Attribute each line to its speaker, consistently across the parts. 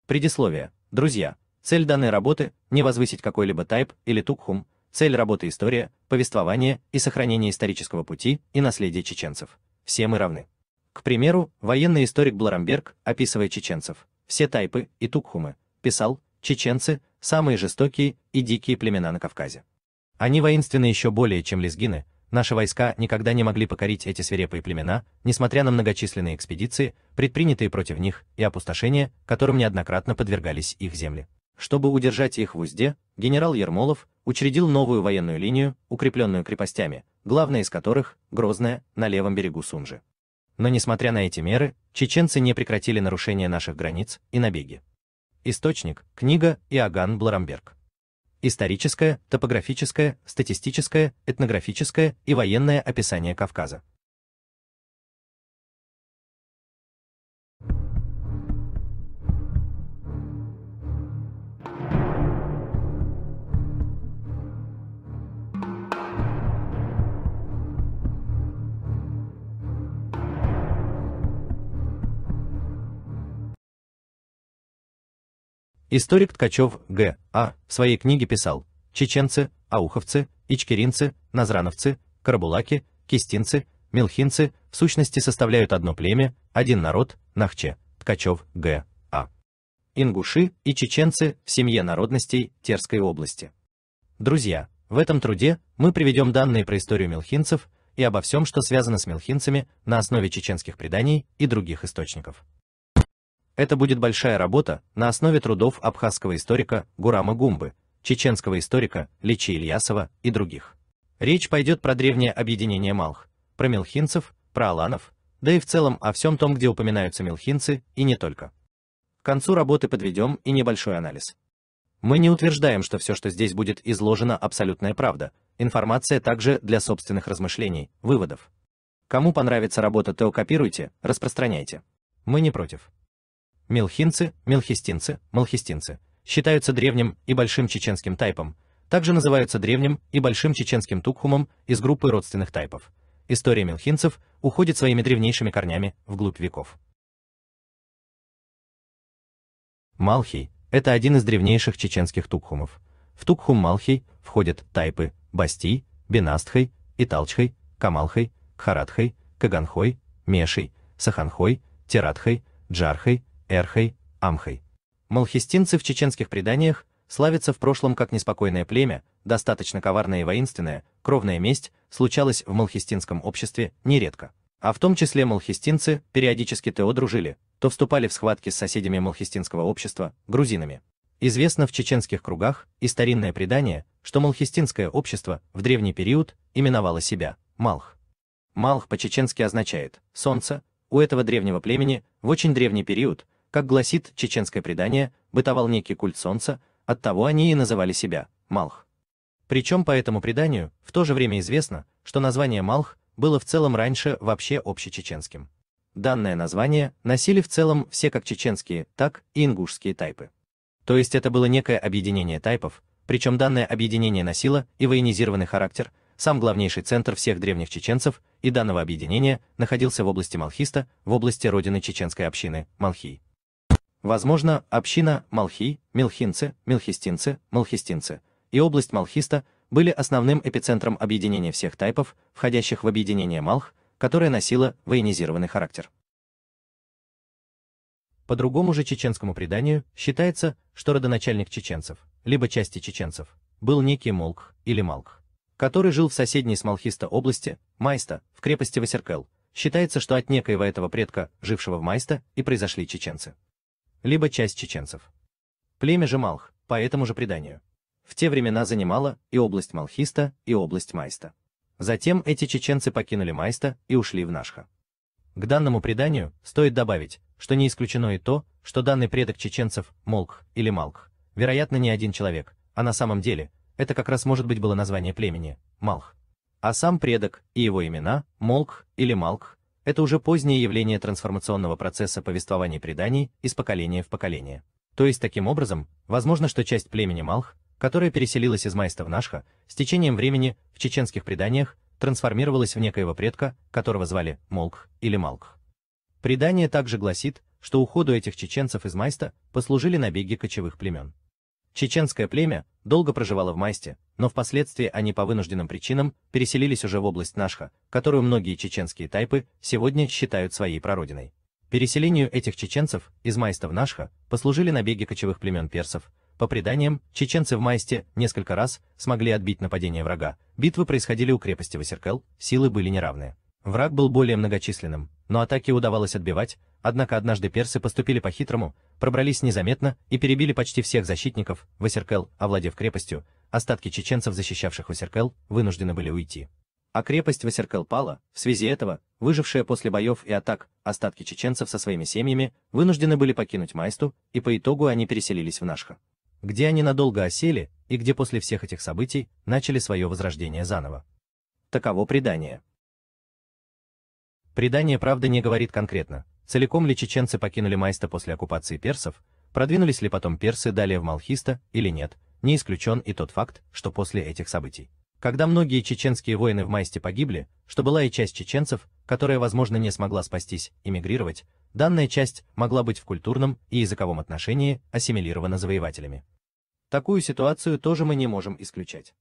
Speaker 1: Предисловие. Друзья, цель данной работы – не возвысить какой-либо тайп или тукхум, цель работы – история, повествование и сохранение исторического пути и наследия чеченцев. Все мы равны. К примеру, военный историк Бларамберг, описывая чеченцев, все тайпы и тукхумы, писал: чеченцы – самые жестокие и дикие племена на Кавказе. Они воинственны еще более, чем лезгины. Наши войска никогда не могли покорить эти свирепые племена, несмотря на многочисленные экспедиции, предпринятые против них, и опустошения, которым неоднократно подвергались их земли. Чтобы удержать их в узде, генерал Ермолов учредил новую военную линию, укрепленную крепостями, главная из которых – Грозная, на левом берегу Сунжи. Но несмотря на эти меры, чеченцы не прекратили нарушение наших границ и набеги. Источник – книга Иоганн Бларамберг. Историческое, топографическое, статистическое, этнографическое и военное описание Кавказа. Историк Ткачев Г.А. в своей книге писал: чеченцы, ауховцы, ичкеринцы, назрановцы, карабулаки, кистинцы, мелхинцы в сущности составляют одно племя, один народ, Нахче, Ткачев Г.А. Ингуши и чеченцы в семье народностей Терской области. Друзья, в этом труде мы приведем данные про историю мелхинцев и обо всем, что связано с мелхинцами на основе чеченских преданий и других источников. Это будет большая работа на основе трудов абхазского историка Гурама Гумбы, чеченского историка Личи Ильясова и других. Речь пойдет про древнее объединение малх, про мелхинцев, про аланов, да и в целом о всем том, где упоминаются мелхинцы, и не только. К концу работы подведем и небольшой анализ. Мы не утверждаем, что все, что здесь будет изложено, абсолютная правда, информация также для собственных размышлений, выводов. Кому понравится работа, то копируйте, распространяйте. Мы не против. Мелхинцы, мелхистинцы, малхистинцы считаются древним и большим чеченским тайпом, также называются древним и большим чеченским тукхумом из группы родственных тайпов. История мелхинцев уходит своими древнейшими корнями вглубь веков. Малхий – это один из древнейших чеченских тукхумов. В тукхум Малхий входят тайпы Басти, Бенастхой, Италчхой, Камалхой, Кхаратхой, Каганхой, Мешей, Саханхой, Тератхой, Джархой, Эрхой, Амхой. Малхистинцы в чеченских преданиях славятся в прошлом как неспокойное племя, достаточно коварное и воинственное, кровная месть случалась в малхистинском обществе нередко. А в том числе малхистинцы периодически то дружили, то вступали в схватки с соседями малхистинского общества, грузинами. Известно в чеченских кругах и старинное предание, что малхистинское общество в древний период именовало себя Малх. Малх по-чеченски означает «солнце». У этого древнего племени в очень древний период, как гласит чеченское предание, бытовал некий культ солнца, оттого они и называли себя Малх. Причем по этому преданию в то же время известно, что название Малх было в целом раньше вообще общечеченским. Данное название носили в целом все как чеченские, так и ингушские тайпы. То есть это было некое объединение тайпов, причем данное объединение носило и военизированный характер. Сам главнейший центр всех древних чеченцев и данного объединения находился в области Малхиста, в области родины чеченской общины Малхий. Возможно, община Малхий, мелхинцы, мелхистинцы, малхистинцы и область Малхиста были основным эпицентром объединения всех тайпов, входящих в объединение Малх, которое носило военизированный характер. По другому же чеченскому преданию считается, что родоначальник чеченцев, либо части чеченцев, был некий Молкх или Малкх, который жил в соседней с Малхиста области, Майста, в крепости Васеркел. Считается, что от некоего этого предка, жившего в Майста, и произошли чеченцы. Либо часть чеченцев. Племя же Малх, по этому же преданию, в те времена занимала и область Малхиста, и область Майста. Затем эти чеченцы покинули Майста и ушли в Нашха. К данному преданию стоит добавить, что не исключено и то, что данный предок чеченцев, Молкх или Малкх, вероятно, не один человек, а на самом деле это как раз может быть было название племени Малх. А сам предок и его имена, Молкх или Малкх, это уже позднее явление трансформационного процесса повествования преданий из поколения в поколение. То есть таким образом, возможно, что часть племени Малх, которая переселилась из Майста в Нашха, с течением времени в чеченских преданиях трансформировалась в некоего предка, которого звали Молкх или Малкх. Предание также гласит, что уходу этих чеченцев из Майста послужили набеги кочевых племен. Чеченское племя долго проживало в Майсте, но впоследствии они по вынужденным причинам переселились уже в область Нашха, которую многие чеченские тайпы сегодня считают своей прародиной. Переселению этих чеченцев из Майста в Нашха послужили набеги кочевых племен персов. По преданиям, чеченцы в Майсте несколько раз смогли отбить нападение врага. Битвы происходили у крепости Васеркел, силы были неравные. Враг был более многочисленным, но атаки удавалось отбивать, однако однажды персы поступили по-хитрому, пробрались незаметно и перебили почти всех защитников Васеркел, овладев крепостью. Остатки чеченцев, защищавших Васеркел, вынуждены были уйти. А крепость Васеркел пала. В связи этого, выжившие после боев и атак, остатки чеченцев со своими семьями вынуждены были покинуть Майсту, и по итогу они переселились в Нашха, где они надолго осели и где после всех этих событий начали свое возрождение заново. Таково предание. Предание, правда, не говорит конкретно, целиком ли чеченцы покинули Майста после оккупации персов, продвинулись ли потом персы далее в Малхиста или нет, не исключен и тот факт, что после этих событий, когда многие чеченские воины в Майсте погибли, что была и часть чеченцев, которая, возможно, не смогла спастись, эмигрировать, данная часть могла быть в культурном и языковом отношении ассимилирована завоевателями. Такую ситуацию тоже мы не можем исключать.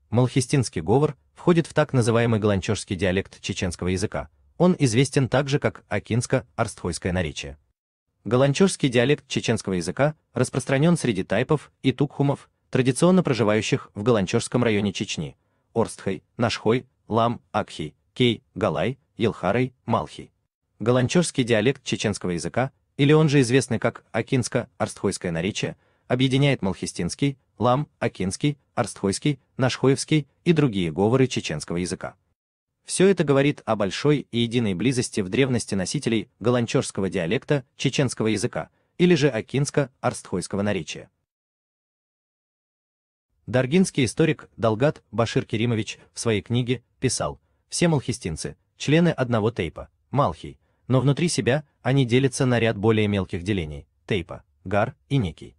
Speaker 1: Малхистинский говор входит в так называемый галанчожский диалект чеченского языка. Он известен также как акинско-арстхойское наречие. Галанчожский диалект чеченского языка распространен среди тайпов и тукхумов, традиционно проживающих в Галанчожском районе Чечни: Орстхой, Нашхой, Лам, Акхи, Кей, Галай, Елхарой, Малхи. Галанчожский диалект чеченского языка, или он же известный как акинско-арстхойское наречие, объединяет малхистинский, лам, акинский, арстхойский, нашхоевский и другие говоры чеченского языка. Все это говорит о большой и единой близости в древности носителей галанчожского диалекта чеченского языка, или же акинско-арстхойского наречия. Даргинский историк Далгат Башир Керимович в своей книге писал: «Все малхистинцы – члены одного тейпа, малхий, но внутри себя они делятся на ряд более мелких делений – тейпа, гар и некий.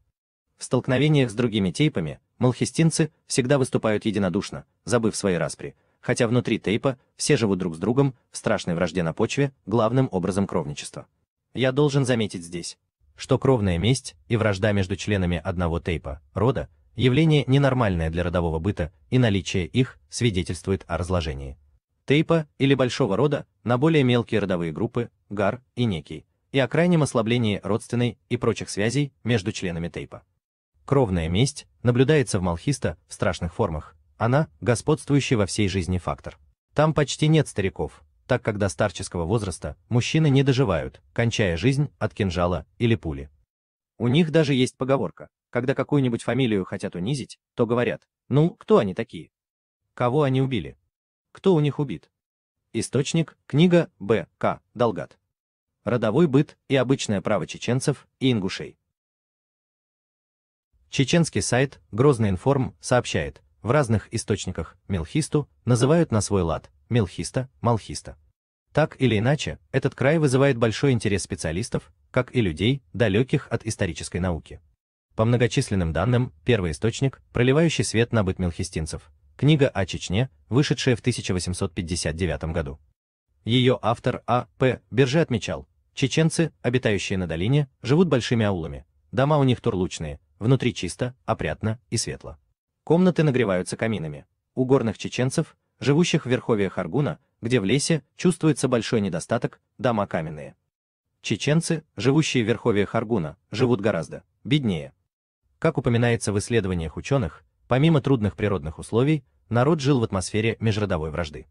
Speaker 1: В столкновениях с другими тейпами малхистинцы всегда выступают единодушно, забыв свои распри, хотя внутри тейпа все живут друг с другом в страшной вражде на почве, главным образом кровничества. Я должен заметить здесь, что кровная месть и вражда между членами одного тейпа, рода, явление ненормальное для родового быта, и наличие их свидетельствует о разложении тейпа или большого рода на более мелкие родовые группы, гар и некий, и о крайнем ослаблении родственной и прочих связей между членами тейпа. Кровная месть наблюдается в Малхиста в страшных формах, она – господствующий во всей жизни фактор. Там почти нет стариков, так как до старческого возраста мужчины не доживают, кончая жизнь от кинжала или пули. У них даже есть поговорка: когда какую-нибудь фамилию хотят унизить, то говорят: ну, кто они такие? Кого они убили? Кто у них убит? Источник – книга Б. К. Далгат. Родовой быт и обычное право чеченцев и ингушей. Чеченский сайт Грозный информ сообщает: в разных источниках Мелхисту называют на свой лад Мелхиста, Малхиста. Так или иначе, этот край вызывает большой интерес специалистов, как и людей, далеких от исторической науки. По многочисленным данным, первый источник, проливающий свет на быт мелхистинцев, книга о Чечне, вышедшая в 1859 году. Ее автор А. П. Берже отмечал: чеченцы, обитающие на долине, живут большими аулами, дома у них турлучные, внутри чисто, опрятно и светло. Комнаты нагреваются каминами. У горных чеченцев, живущих в верховьях Аргуна, где в лесе чувствуется большой недостаток, дома каменные. Чеченцы, живущие в верховьях Аргуна, живут гораздо беднее. Как упоминается в исследованиях ученых, помимо трудных природных условий, народ жил в атмосфере межродовой вражды.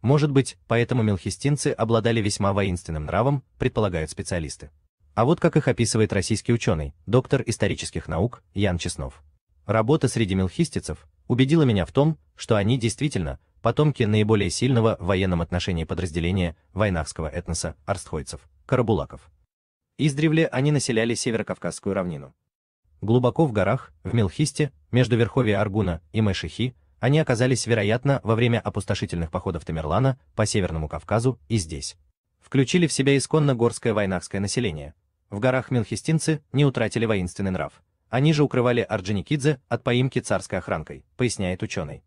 Speaker 1: Может быть, поэтому мелхистинцы обладали весьма воинственным нравом, предполагают специалисты. А вот как их описывает российский ученый, доктор исторических наук Ян Чеснов. Работа среди мелхистицев убедила меня в том, что они действительно потомки наиболее сильного в военном отношении подразделения вайнахского этноса арстхойцев, карабулаков. Издревле они населяли Северокавказскую равнину. Глубоко в горах, в Мелхисте, между верховья Аргуна и Мэшихи, они оказались, вероятно, во время опустошительных походов Тамерлана по Северному Кавказу и здесь. Включили в себя исконно горское вайнахское население. В горах мелхистинцы не утратили воинственный нрав. Они же укрывали Орджоникидзе от поимки царской охранкой, поясняет ученый.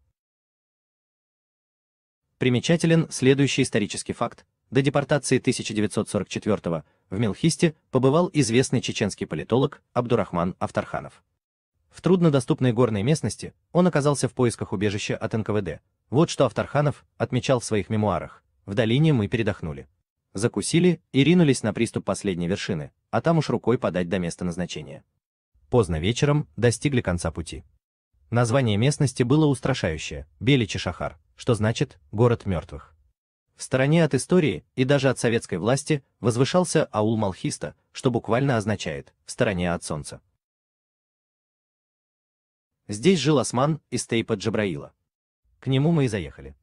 Speaker 1: Примечателен следующий исторический факт. До депортации 1944 В Мелхисте побывал известный чеченский политолог Абдурахман Афтарханов. В труднодоступной горной местности он оказался в поисках убежища от НКВД. Вот что Афтарханов отмечал в своих мемуарах: «В долине мы передохнули, закусили и ринулись на приступ последней вершины, а там уж рукой подать до места назначения. Поздно вечером достигли конца пути. Название местности было устрашающее – Беличи-Шахар, что значит «город мертвых». В стороне от истории и даже от советской власти возвышался аул Малхиста, что буквально означает «в стороне от солнца». Здесь жил Осман из Тейпа Джабраила. К нему мы и заехали.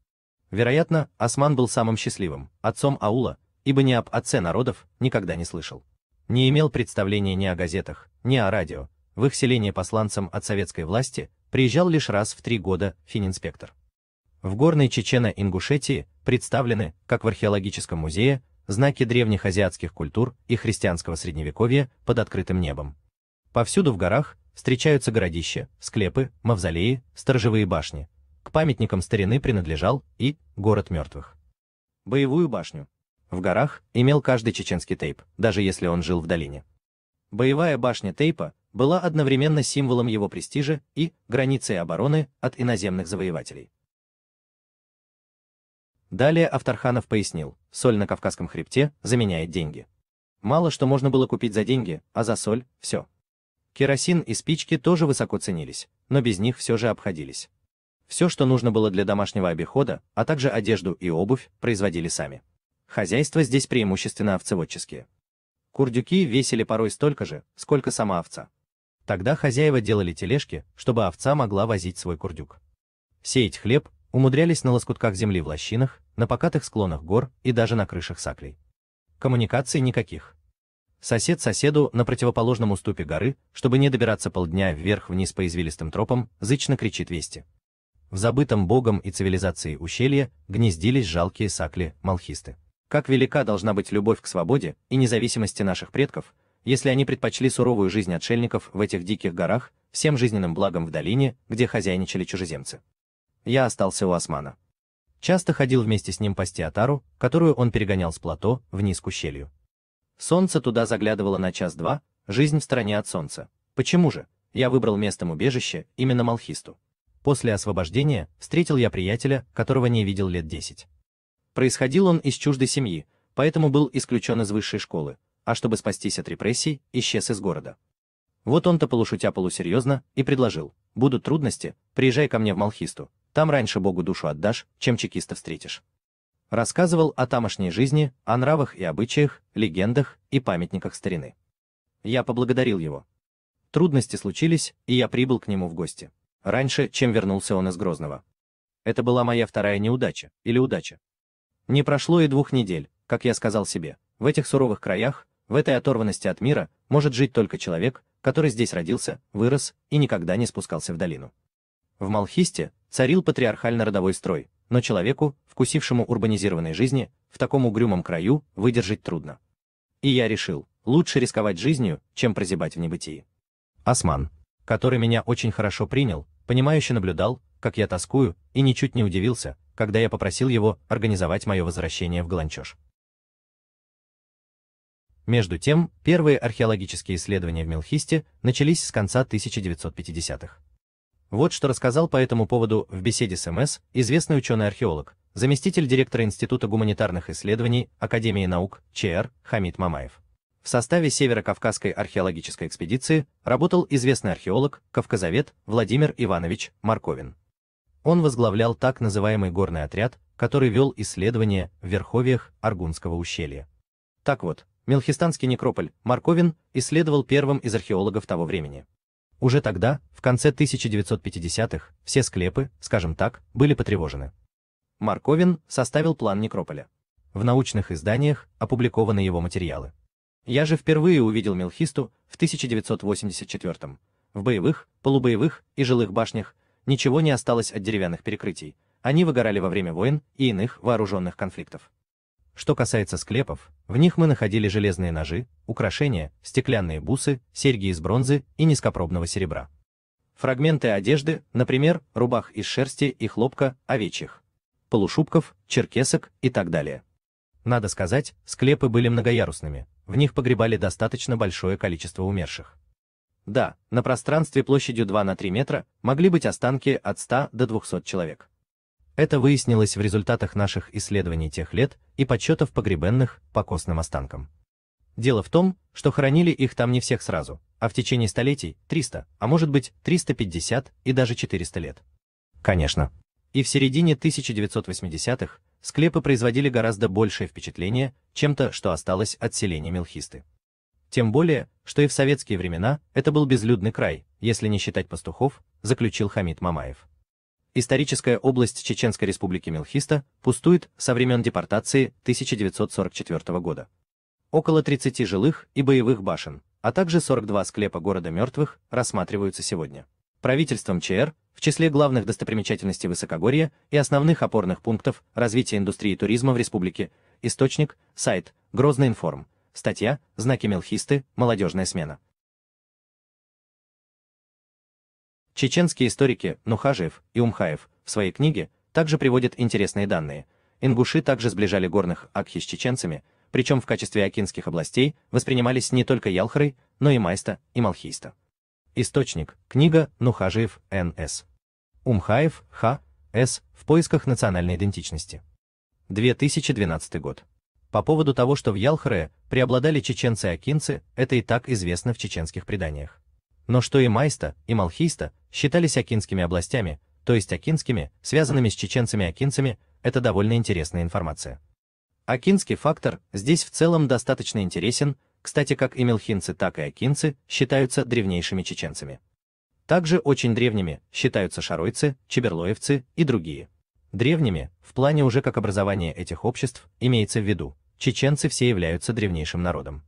Speaker 1: Вероятно, Осман был самым счастливым отцом аула, ибо ни об отце народов никогда не слышал. Не имел представления ни о газетах, ни о радио. В их селение посланцем от советской власти приезжал лишь раз в 3 года фининспектор. В горной Чечено-Ингушетии представлены, как в археологическом музее, знаки древних азиатских культур и христианского средневековья под открытым небом. Повсюду в горах встречаются городища, склепы, мавзолеи, сторожевые башни. К памятникам старины принадлежал и город мертвых. Боевую башню в горах имел каждый чеченский тейп, даже если он жил в долине. Боевая башня тейпа была одновременно символом его престижа и границей обороны от иноземных завоевателей. Далее Афтарханов пояснил: соль на Кавказском хребте заменяет деньги. Мало что можно было купить за деньги, а за соль – все. Керосин и спички тоже высоко ценились, но без них все же обходились. Все, что нужно было для домашнего обихода, а также одежду и обувь, производили сами. Хозяйства здесь преимущественно овцеводческие. Курдюки весили порой столько же, сколько сама овца. Тогда хозяева делали тележки, чтобы овца могла возить свой курдюк. Сеять хлеб умудрялись на лоскутках земли в лощинах, на покатых склонах гор и даже на крышах саклей. Коммуникаций никаких. Сосед соседу на противоположном уступе горы, чтобы не добираться полдня вверх-вниз по извилистым тропам, зычно кричит вести. В забытом богом и цивилизацией ущелье гнездились жалкие сакли-малхисты. Как велика должна быть любовь к свободе и независимости наших предков, если они предпочли суровую жизнь отшельников в этих диких горах всем жизненным благом в долине, где хозяйничали чужеземцы. Я остался у Османа. Часто ходил вместе с ним пасти отару, которую он перегонял с плато вниз к ущелью. Солнце туда заглядывало на час-два, жизнь в стороне от солнца. Почему же? Я выбрал местом убежища именно Малхисту. После освобождения встретил я приятеля, которого не видел лет 10. Происходил он из чуждой семьи, поэтому был исключен из высшей школы, а чтобы спастись от репрессий, исчез из города. Вот он-то полушутя полусерьезно и предложил: будут трудности, приезжай ко мне в Малхисту, там раньше Богу душу отдашь, чем чекиста встретишь. Рассказывал о тамошней жизни, о нравах и обычаях, легендах и памятниках старины. Я поблагодарил его. Трудности случились, и я прибыл к нему в гости. Раньше, чем вернулся он из Грозного. Это была моя вторая неудача, или удача. Не прошло и 2 недель, как я сказал себе, в этих суровых краях, в этой оторванности от мира, может жить только человек, который здесь родился, вырос и никогда не спускался в долину. В Малхисте царил патриархально-родовой строй, но человеку, вкусившему урбанизированной жизни, в таком угрюмом краю выдержать трудно. И я решил, лучше рисковать жизнью, чем прозябать в небытии. Осман, который меня очень хорошо принял, понимающе наблюдал, как я тоскую, и ничуть не удивился, когда я попросил его организовать мое возвращение в Галанчош. Между тем, первые археологические исследования в Мелхисте начались с конца 1950-х. Вот что рассказал по этому поводу в беседе с МС известный ученый-археолог, заместитель директора Института гуманитарных исследований Академии наук ЧР Хамид Мамаев. В составе Северо-Кавказской археологической экспедиции работал известный археолог, кавказовед Владимир Иванович Марковин. Он возглавлял так называемый горный отряд, который вел исследования в верховьях Аргунского ущелья. Так вот, Мелхистанский некрополь Марковин исследовал первым из археологов того времени. Уже тогда, в конце 1950-х, все склепы, скажем так, были потревожены. Марковин составил план некрополя. В научных изданиях опубликованы его материалы. Я же впервые увидел Мелхисту в 1984-м. В боевых, полубоевых и жилых башнях ничего не осталось от деревянных перекрытий, они выгорали во время войн и иных вооруженных конфликтов. Что касается склепов, в них мы находили железные ножи, украшения, стеклянные бусы, серьги из бронзы и низкопробного серебра. Фрагменты одежды, например, рубах из шерсти и хлопка овечьих, полушубков, черкесок и так далее. Надо сказать, склепы были многоярусными, в них погребали достаточно большое количество умерших. Да, на пространстве площадью 2 на 3 метра могли быть останки от 100 до 200 человек. Это выяснилось в результатах наших исследований тех лет и подсчетов погребенных по костным останкам. Дело в том, что хоронили их там не всех сразу, а в течение столетий, 300, а может быть 350 и даже 400 лет. Конечно. И в середине 1980-х склепы производили гораздо большее впечатление, чем то, что осталось от селения Мелхисты. Тем более, что и в советские времена это был безлюдный край, если не считать пастухов, заключил Хамид Мамаев. Историческая область Чеченской республики Мелхиста пустует со времен депортации 1944 года. Около 30 жилых и боевых башен, а также 42 склепа города мертвых рассматриваются сегодня. Правительством ЧР в числе главных достопримечательностей высокогорья и основных опорных пунктов развития индустрии туризма в республике. Источник, сайт, Грозный информ. Статья «Знаки Мелхисты. Молодежная смена». Чеченские историки Нухажиев и Умхаев в своей книге также приводят интересные данные. Ингуши также сближали горных Акхи с чеченцами, причем в качестве акинских областей воспринимались не только Ялхрой, но и Майста и Малхиста. Источник, книга Нухажиев Н.С. Умхаев Х.С. В поисках национальной идентичности. 2012 год. По поводу того, что в Ялхре преобладали чеченцы-акинцы, это и так известно в чеченских преданиях. Но что и Майста, и Малхиста считались акинскими областями, то есть акинскими, связанными с чеченцами-акинцами, это довольно интересная информация. Акинский фактор здесь в целом достаточно интересен, кстати, как и мелхинцы, так и акинцы считаются древнейшими чеченцами. Также очень древними считаются шаройцы, чеберлоевцы и другие. Древними, в плане уже как образования этих обществ, имеется в виду, чеченцы все являются древнейшим народом.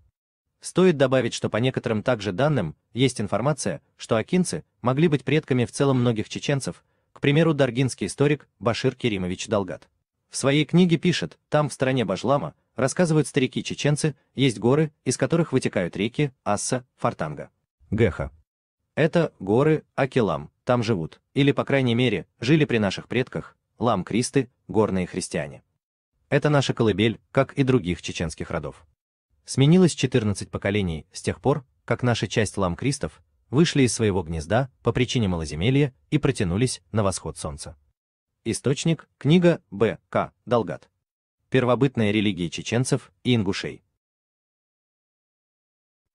Speaker 1: Стоит добавить, что по некоторым также данным, есть информация, что акинцы могли быть предками в целом многих чеченцев, к примеру, даргинский историк Башир Керимович Далгат. В своей книге пишет, там в стране Бажлама, рассказывают старики-чеченцы, есть горы, из которых вытекают реки Асса, Фартанга, Геха. Это горы Акилам, там живут, или по крайней мере, жили при наших предках, лам-кристы, горные христиане. Это наша колыбель, как и других чеченских родов. Сменилось 14 поколений с тех пор, как наша часть лам-кристов вышли из своего гнезда по причине малоземелья и протянулись на восход солнца. Источник, книга Б. К. Далгат. Первобытная религия чеченцев и ингушей.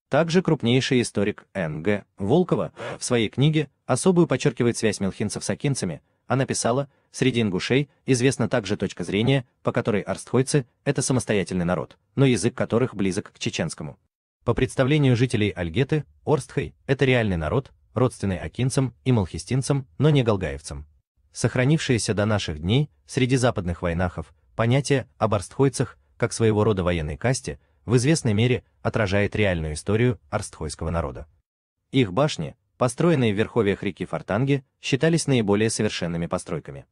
Speaker 1: Также крупнейший историк Н.Г. Волкова в своей книге особую подчеркивает связь мелхинцев с акинцами. Она писала, среди ингушей известна также точка зрения, по которой арстхойцы – это самостоятельный народ, но язык которых близок к чеченскому. По представлению жителей Альгеты, Орстхой – это реальный народ, родственный акинцам и малхистинцам, но не галгаевцам. Сохранившееся до наших дней среди западных вайнахов понятие об арстхойцах как своего рода военной касте в известной мере отражает реальную историю арстхойского народа. Их башни, построенные в верховьях реки Фартанги, считались наиболее совершенными постройками.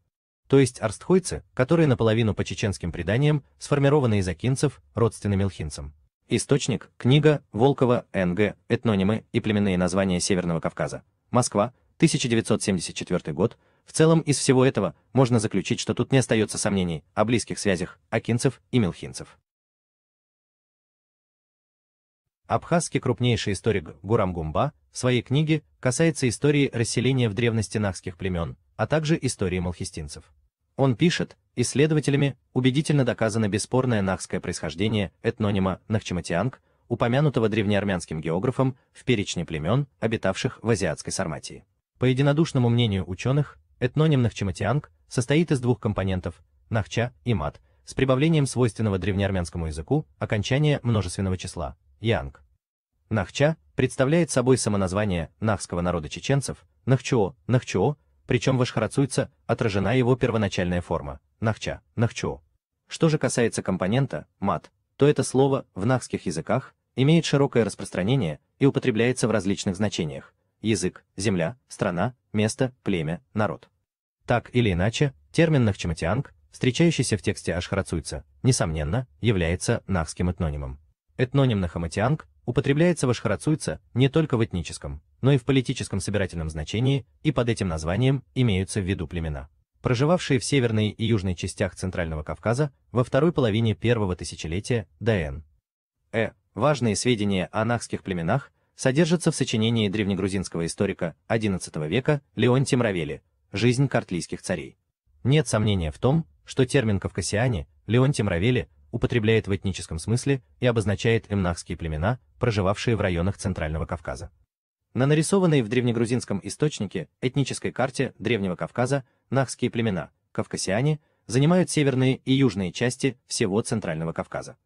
Speaker 1: То есть арстхойцы, которые наполовину по чеченским преданиям сформированы из акинцев, родственны мелхинцам. Источник, книга Волкова Н.Г. Этнонимы и племенные названия Северного Кавказа. Москва, 1974 год. В целом из всего этого можно заключить, что тут не остается сомнений о близких связях акинцев и мелхинцев. Абхазский крупнейший историк Гурам Гумба в своей книге касается истории расселения в древности нахских племен, а также истории малхистинцев. Он пишет, исследователями убедительно доказано бесспорное нахское происхождение этнонима Нахчематианг, упомянутого древнеармянским географом в перечне племен, обитавших в азиатской Сарматии. По единодушному мнению ученых, этноним Нахчематианг состоит из двух компонентов – нахча и мат, с прибавлением свойственного древнеармянскому языку окончания множественного числа – янг. Нахча представляет собой самоназвание нахского народа чеченцев – Нахчоо, Нахчоо, причем в ашхарацуйца отражена его первоначальная форма – Нахча, Нахчоо. Что же касается компонента мат, то это слово в нахских языках имеет широкое распространение и употребляется в различных значениях – язык, земля, страна, место, племя, народ. Так или иначе, термин Нахчематианг, встречающийся в тексте ашхарацуйца, несомненно, является нахским этнонимом. Этноним Нахаматианг употребляется в ашхарацуйца не только в этническом, но и в политическом собирательном значении, и под этим названием имеются в виду племена. проживавшие в северной и южной частях Центрального Кавказа во второй половине первого тысячелетия д.н. Важные сведения о нахских племенах содержатся в сочинении древнегрузинского историка XI века Леонтия Мравели «Жизнь картлийских царей». Нет сомнения в том, что термин «кавкасиане» Леонтий Мравели употребляет в этническом смысле и обозначает эмнахские племена, проживавшие в районах Центрального Кавказа. На нарисованной в древнегрузинском источнике этнической карте Древнего Кавказа нахские племена, кавкасиане, занимают северные и южные части всего Центрального Кавказа.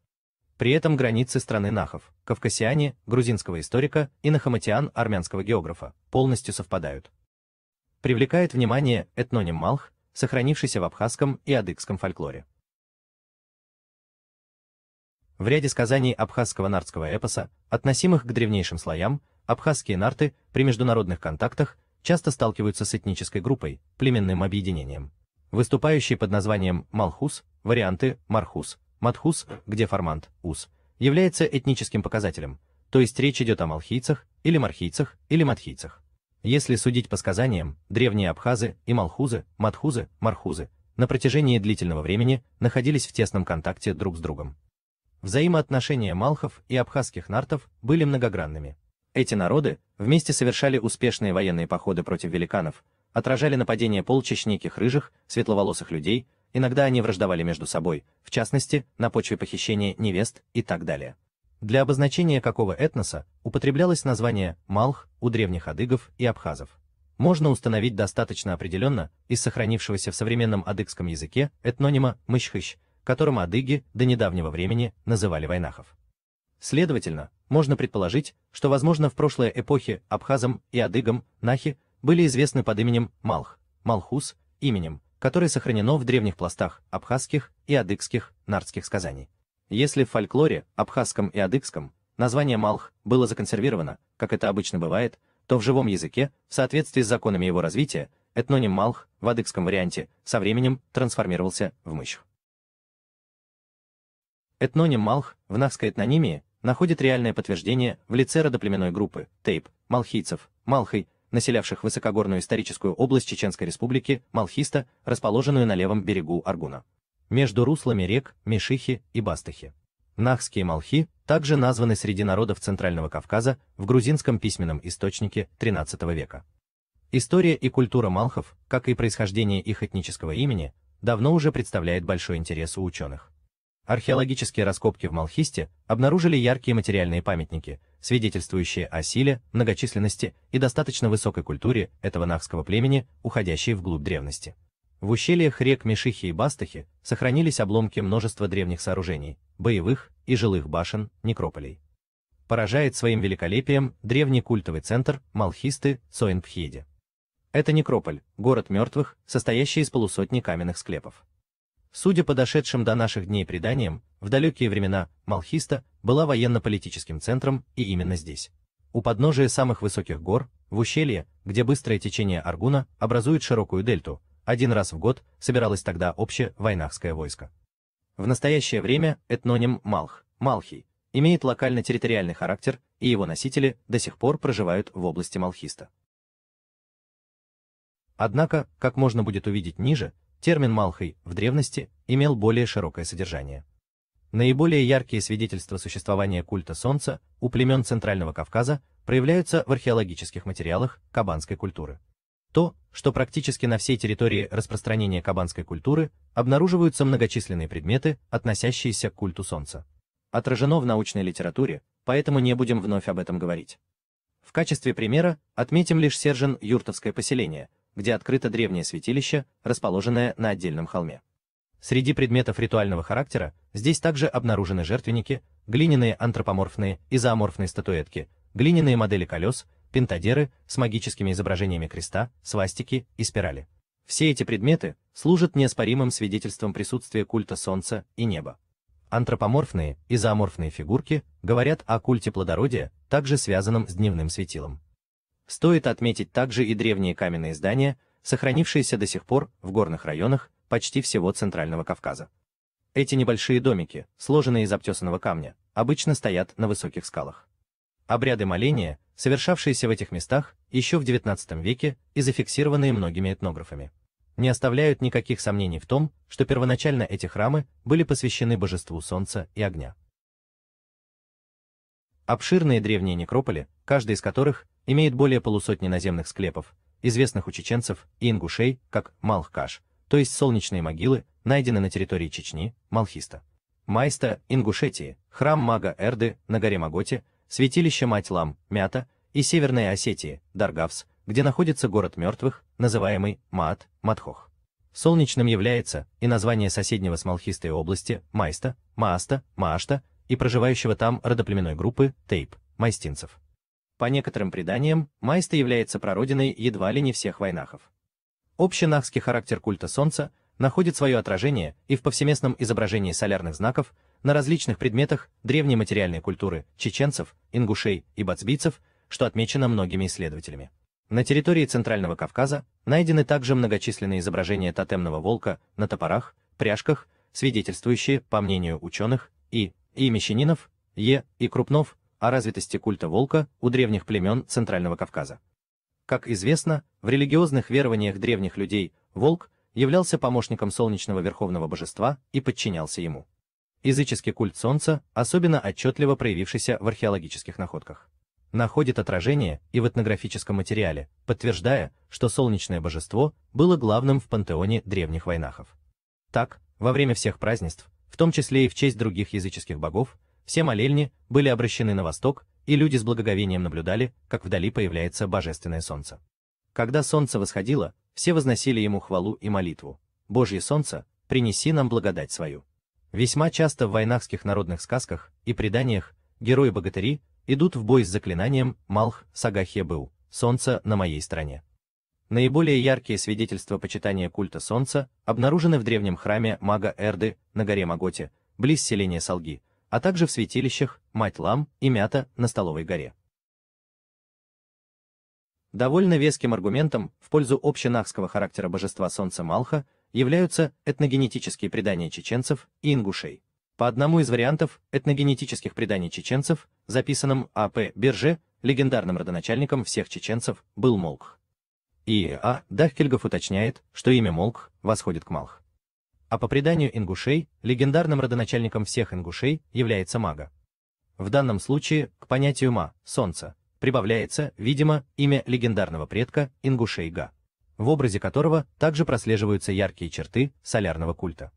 Speaker 1: При этом границы страны нахов, кавкасиане, грузинского историка, и нахаматиан, армянского географа, полностью совпадают. Привлекает внимание этноним Малх, сохранившийся в абхазском и адыгском фольклоре. В ряде сказаний абхазского нартского эпоса, относимых к древнейшим слоям, абхазские нарты при международных контактах часто сталкиваются с этнической группой, племенным объединением, выступающей под названием Малхус, варианты Мархус, Матхус, где формант ус, является этническим показателем, то есть речь идет о малхийцах, или мархийцах, или матхийцах. Если судить по сказаниям, древние абхазы и малхузы, матхузы, мархузы на протяжении длительного времени находились в тесном контакте друг с другом. Взаимоотношения малхов и абхазских нартов были многогранными. Эти народы вместе совершали успешные военные походы против великанов, отражали нападения полчищ неких рыжих, светловолосых людей, иногда они враждовали между собой, в частности, на почве похищения невест и так далее. Для обозначения какого этноса употреблялось название «малх» у древних адыгов и абхазов. Можно установить достаточно определенно из сохранившегося в современном адыгском языке этнонима «мыщхыщ», которым адыги до недавнего времени называли вайнахов. Следовательно, можно предположить, что, возможно, в прошлой эпохе абхазам и адыгам нахи были известны под именем Малх, Малхус, именем, которое сохранено в древних пластах абхазских и адыгских нартских сказаний. Если в фольклоре абхазском и адыгском название Малх было законсервировано, как это обычно бывает, то в живом языке, в соответствии с законами его развития, этноним Малх в адыгском варианте со временем трансформировался в Мыщх. Этноним Малх в нахской этнонимии находит реальное подтверждение в лице родоплеменной группы Тейп, малхийцев, Малхой, населявших высокогорную историческую область Чеченской Республики, Малхиста, расположенную на левом берегу Аргуна, между руслами рек Мишихи и Бастахи. Нахские малхи также названы среди народов Центрального Кавказа в грузинском письменном источнике XIII века. История и культура малхов, как и происхождение их этнического имени, давно уже представляет большой интерес у ученых. Археологические раскопки в Малхисте обнаружили яркие материальные памятники, свидетельствующие о силе, многочисленности и достаточно высокой культуре этого нахского племени, уходящей вглубь древности. В ущельях рек Мишихи и Бастахи сохранились обломки множества древних сооружений, боевых и жилых башен, некрополей. Поражает своим великолепием древний культовый центр Малхисты Цоинпхьеде. Это некрополь, город мертвых, состоящий из полусотни каменных склепов. Судя по дошедшим до наших дней преданиям, в далекие времена Малхиста была военно-политическим центром и именно здесь. У подножия самых высоких гор, в ущелье, где быстрое течение Аргуна образует широкую дельту, один раз в год собиралось тогда общее вайнахское войско. В настоящее время этноним Малх, Малхий, имеет локально-территориальный характер, и его носители до сих пор проживают в области Малхиста. Однако, как можно будет увидеть ниже, термин «малхий» в древности имел более широкое содержание. Наиболее яркие свидетельства существования культа Солнца у племен Центрального Кавказа проявляются в археологических материалах кабанской культуры. То, что практически на всей территории распространения кабанской культуры обнаруживаются многочисленные предметы, относящиеся к культу Солнца, отражено в научной литературе, поэтому не будем вновь об этом говорить. В качестве примера отметим лишь Сержен-Юртовское поселение, где открыто древнее святилище, расположенное на отдельном холме. Среди предметов ритуального характера здесь также обнаружены жертвенники, глиняные антропоморфные и зооморфные статуэтки, глиняные модели колес, пентадеры с магическими изображениями креста, свастики и спирали. Все эти предметы служат неоспоримым свидетельством присутствия культа Солнца и неба. Антропоморфные и зооморфные фигурки говорят о культе плодородия, также связанном с дневным светилом. Стоит отметить также и древние каменные здания, сохранившиеся до сих пор в горных районах почти всего Центрального Кавказа. Эти небольшие домики, сложенные из обтесанного камня, обычно стоят на высоких скалах. Обряды моления, совершавшиеся в этих местах еще в XIX веке и зафиксированные многими этнографами. не оставляют никаких сомнений в том, что первоначально эти храмы были посвящены божеству солнца и огня. Обширные древние некрополи, каждый из которых имеет более полусотни наземных склепов, известных у чеченцев и ингушей как Малх-Каш, то есть солнечные могилы, найдены на территории Чечни, Малхиста, Майста, Ингушетии, храм мага Эрды на горе Маготе, святилище Мать Лам, Мята и Северной Осетии, Даргавс, где находится город мертвых, называемый Маат, Матхох. Солнечным является и название соседнего с Малхистой области Майста, Мааста, Маашта и проживающего там родоплеменной группы Тейп, майстинцев. По некоторым преданиям, Майста является прародиной едва ли не всех вайнахов. Общенахский характер культа солнца находит свое отражение и в повсеместном изображении солярных знаков на различных предметах древней материальной культуры чеченцев, ингушей и бацбийцев, что отмечено многими исследователями. На территории Центрального Кавказа найдены также многочисленные изображения тотемного волка на топорах, пряжках, свидетельствующие, по мнению ученых, и мещанинов, и крупнов, о развитости культа волка у древних племен Центрального Кавказа. Как известно, в религиозных верованиях древних людей волк являлся помощником солнечного верховного божества и подчинялся ему. Языческий культ солнца, особенно отчетливо проявившийся в археологических находках, находит отражение и в этнографическом материале, подтверждая, что солнечное божество было главным в пантеоне древних вайнахов. Так, во время всех празднеств, в том числе и в честь других языческих богов, все молельни были обращены на восток, и люди с благоговением наблюдали, как вдали появляется божественное солнце. Когда солнце восходило, все возносили ему хвалу и молитву: «Божье солнце, принеси нам благодать свою». Весьма часто в вайнахских народных сказках и преданиях герои-богатыри идут в бой с заклинанием «Малх Сагахе был, солнце на моей стороне». Наиболее яркие свидетельства почитания культа солнца обнаружены в древнем храме мага Эрды на горе Маготе, близ селения Салги, а также в святилищах Мать Лам и Мята на Столовой горе. Довольно веским аргументом в пользу общенахского характера божества солнца Малха являются этногенетические предания чеченцев и ингушей. По одному из вариантов этногенетических преданий чеченцев, записанном А.П. Берже, легендарным родоначальником всех чеченцев был Молх. И.А. Дахкельгов уточняет, что имя Молх восходит к Малх. А по преданию ингушей, легендарным родоначальником всех ингушей является Мага. В данном случае к понятию Ма, солнце, прибавляется, видимо, имя легендарного предка ингушей Га, в образе которого также прослеживаются яркие черты солярного культа.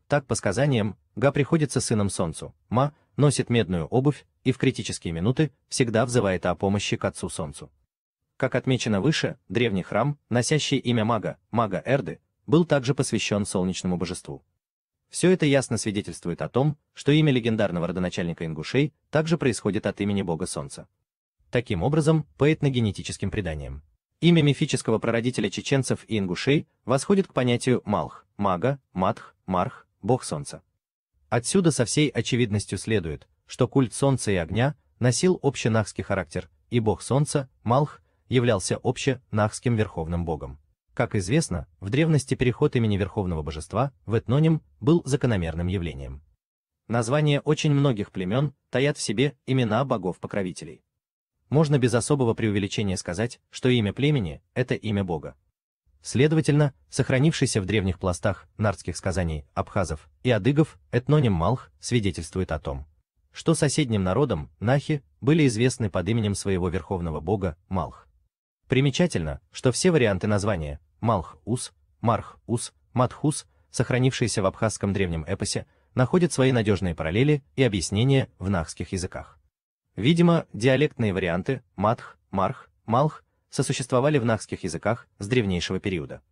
Speaker 1: Так, по сказаниям, Га приходится сыном солнцу, Ма носит медную обувь и в критические минуты всегда взывает о помощи к отцу солнцу. Как отмечено выше, древний храм, носящий имя Мага, мага Эрды, был также посвящен солнечному божеству. Все это ясно свидетельствует о том, что имя легендарного родоначальника ингушей также происходит от имени бога солнца. Таким образом, по этногенетическим преданиям, имя мифического прародителя чеченцев и ингушей восходит к понятию Малх, Мага, Матх, Марх, бог солнца. Отсюда со всей очевидностью следует, что культ солнца и огня носил общенахский характер, и бог солнца, Малх, являлся общенахским верховным богом. Как известно, в древности переход имени верховного божества в этноним был закономерным явлением. Названия очень многих племен таят в себе имена богов-покровителей. Можно без особого преувеличения сказать, что имя племени – это имя бога. Следовательно, сохранившийся в древних пластах нардских сказаний абхазов и адыгов этноним Малх свидетельствует о том, что соседним народам, нахи, были известны под именем своего верховного бога Малх. Примечательно, что все варианты названия Малх-Ус, Марх-Ус, Матхус, сохранившиеся в абхазском древнем эпосе, находят свои надежные параллели и объяснения в нахских языках. Видимо, диалектные варианты Матх, Марх, Малх сосуществовали в нахских языках с древнейшего периода.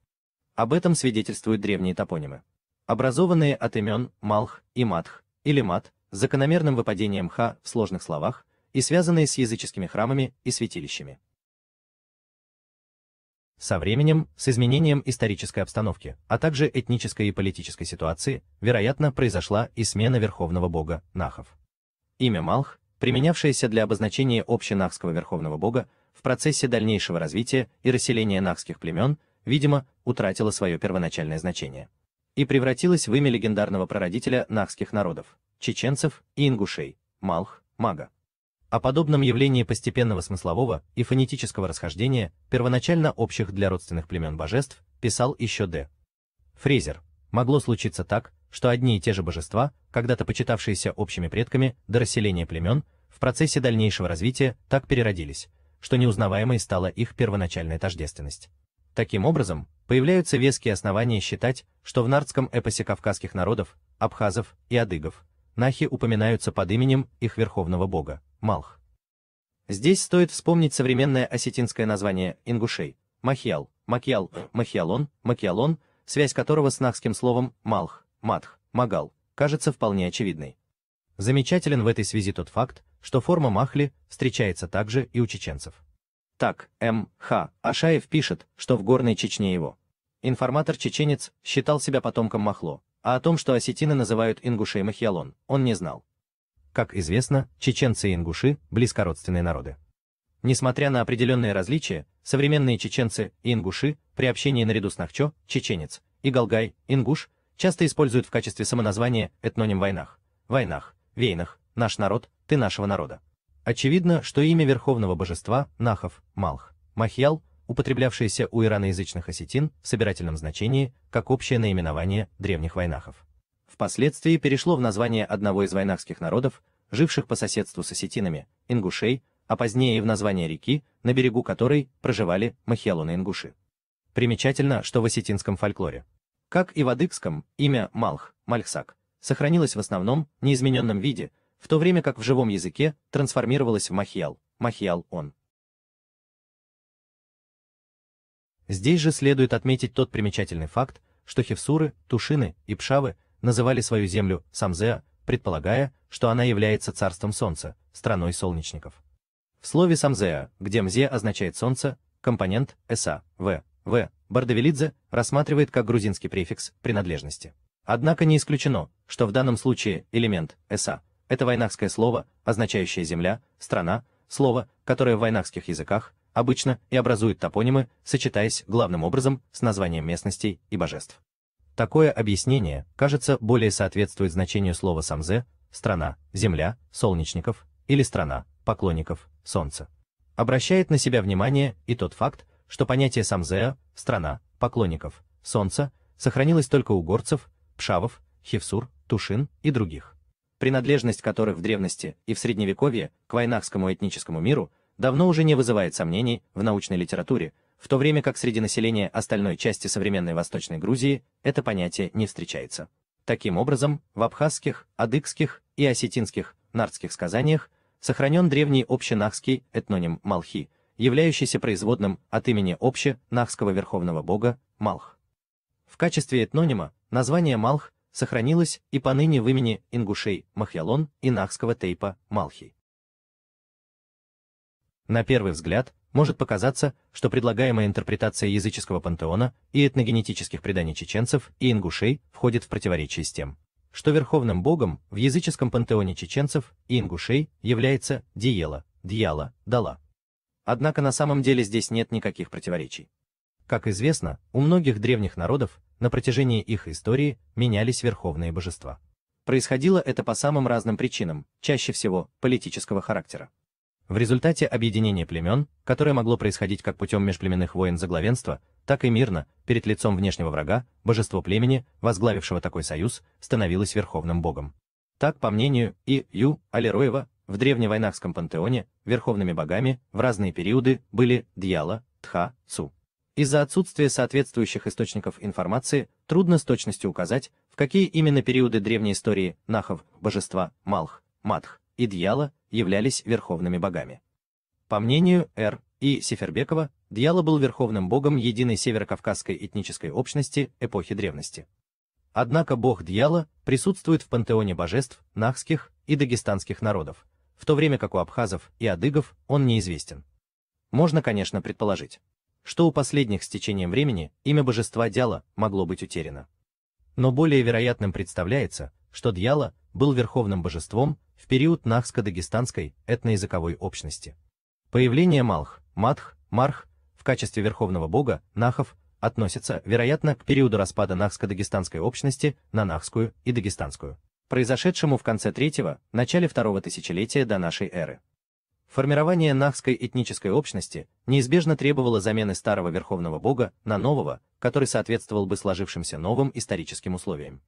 Speaker 1: Об этом свидетельствуют древние топонимы, образованные от имен Малх и Матх, или Мат, с закономерным выпадением ха в сложных словах и связанные с языческими храмами и святилищами. Со временем, с изменением исторической обстановки, а также этнической и политической ситуации, вероятно, произошла и смена верховного бога нахов. Имя Малх, применявшееся для обозначения общенахского верховного бога, в процессе дальнейшего развития и расселения нахских племен, видимо, утратило свое первоначальное значение и превратилось в имя легендарного прародителя нахских народов, чеченцев и ингушей, Малх, Мага. О подобном явлении постепенного смыслового и фонетического расхождения, первоначально общих для родственных племен божеств, писал еще Д. Фрезер. Могло случиться так, что одни и те же божества, когда-то почитавшиеся общими предками до расселения племен, в процессе дальнейшего развития так переродились, что неузнаваемой стала их первоначальная тождественность. Таким образом, появляются веские основания считать, что в нардском эпосе кавказских народов, абхазов и адыгов, нахи упоминаются под именем их верховного бога – Малх. Здесь стоит вспомнить современное осетинское название ингушей – Махьял, Макьял, Махьялон, Макьялон, связь которого с нахским словом Малх, Матх, Магал, кажется вполне очевидной. Замечателен в этой связи тот факт, что форма Махли встречается также и у чеченцев. Так, М.Х. Ашаев пишет, что в Горной Чечне его информатор-чеченец считал себя потомком Махло, а о том, что осетины называют ингушей Махьялон, он не знал. Как известно, чеченцы и ингуши – близкородственные народы. Несмотря на определенные различия, современные чеченцы и ингуши при общении наряду с нахчо, чеченец, и галгай, ингуш, часто используют в качестве самоназвания этноним войнах, войнах, вейнах, наш народ, ты нашего народа. Очевидно, что имя верховного божества, нахов, Малх, Махьял, употреблявшееся у ираноязычных осетин в собирательном значении, как общее наименование древних войнахов. Впоследствии перешло в название одного из войнахских народов, живших по соседству с осетинами, ингушей, а позднее и в название реки, на берегу которой проживали махьялоны-ингуши. Примечательно, что в осетинском фольклоре, как и в адыгском, имя Малх, Мальхсак, сохранилось в основном неизмененном виде, в то время как в живом языке трансформировалось в Махьял, Махьял-он. Здесь же следует отметить тот примечательный факт, что хевсуры, тушины и пшавы называли свою землю Самзеа, предполагая, что она является царством солнца, страной солнечников. В слове Самзеа, где мзе означает солнце, компонент эса, в, Бардавелидзе рассматривает как грузинский префикс принадлежности. Однако не исключено, что в данном случае элемент эса – это войнахское слово, означающее земля, страна, слово, которое в войнахских языках обычно и образует топонимы, сочетаясь главным образом с названием местностей и божеств. Такое объяснение, кажется, более соответствует значению слова самзе – страна, земля, солнечников, или страна, поклонников, солнца. Обращает на себя внимание и тот факт, что понятие самзеа – страна, поклонников, солнца – сохранилось только у горцев, пшавов, хевсур, тушин и других, принадлежность которых в древности и в средневековье к войнахскому этническому миру давно уже не вызывает сомнений в научной литературе, в то время как среди населения остальной части современной Восточной Грузии это понятие не встречается. Таким образом, в абхазских, адыгских и осетинских нардских сказаниях сохранен древний общенахский этноним Малхи, являющийся производным от имени общенахского верховного бога Малх. В качестве этнонима название Малх сохранилось и поныне в имени ингушей Махьялон и нахского тейпа Малхи. На первый взгляд, может показаться, что предлагаемая интерпретация языческого пантеона и этногенетических преданий чеченцев и ингушей входит в противоречие с тем, что верховным богом в языческом пантеоне чеченцев и ингушей является Диела, Дьяла, Дала. Однако на самом деле здесь нет никаких противоречий. Как известно, у многих древних народов на протяжении их истории менялись верховные божества. Происходило это по самым разным причинам, чаще всего политического характера. В результате объединения племен, которое могло происходить как путем межплеменных войн за главенство, так и мирно, перед лицом внешнего врага, божество племени, возглавившего такой союз, становилось верховным богом. Так, по мнению И.Ю. Алероева, в древневойнахском пантеоне верховными богами в разные периоды были Дьяла, Тха, Цу. Из-за отсутствия соответствующих источников информации трудно с точностью указать, в какие именно периоды древней истории нахов, божества Малх, Матх и Дьяла являлись верховными богами. По мнению Р. И. Сефербекова, Дьяла был верховным богом единой северокавказской этнической общности эпохи древности. Однако бог Дьяла присутствует в пантеоне божеств нахских и дагестанских народов, в то время как у абхазов и адыгов он неизвестен. Можно, конечно, предположить, что у последних с течением времени имя божества Дьяла могло быть утеряно. Но более вероятным представляется, что Дьяла был верховным божеством в период нахско-дагестанской этноязыковой общности. Появление Малх, Матх, Марх в качестве верховного бога нахов относится, вероятно, к периоду распада нахско-дагестанской общности на нахскую и дагестанскую, произошедшему в конце 3-го, начале 2-го тысячелетия до нашей эры. Формирование нахской этнической общности неизбежно требовало замены старого верховного бога на нового, который соответствовал бы сложившимся новым историческим условиям.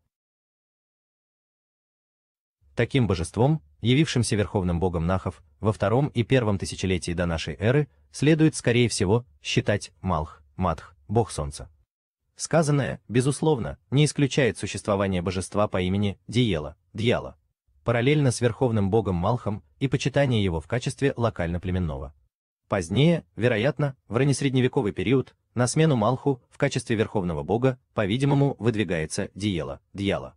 Speaker 1: Таким божеством, явившимся верховным богом нахов во втором и первом тысячелетии до нашей эры, следует, скорее всего, считать Малх, Матх, бог солнца. Сказанное, безусловно, не исключает существование божества по имени Диела, Дьяла, параллельно с верховным богом Малхом и почитание его в качестве локально-племенного. Позднее, вероятно, в раннесредневековый период, на смену Малху в качестве верховного бога, по-видимому, выдвигается Диела, Дьяла.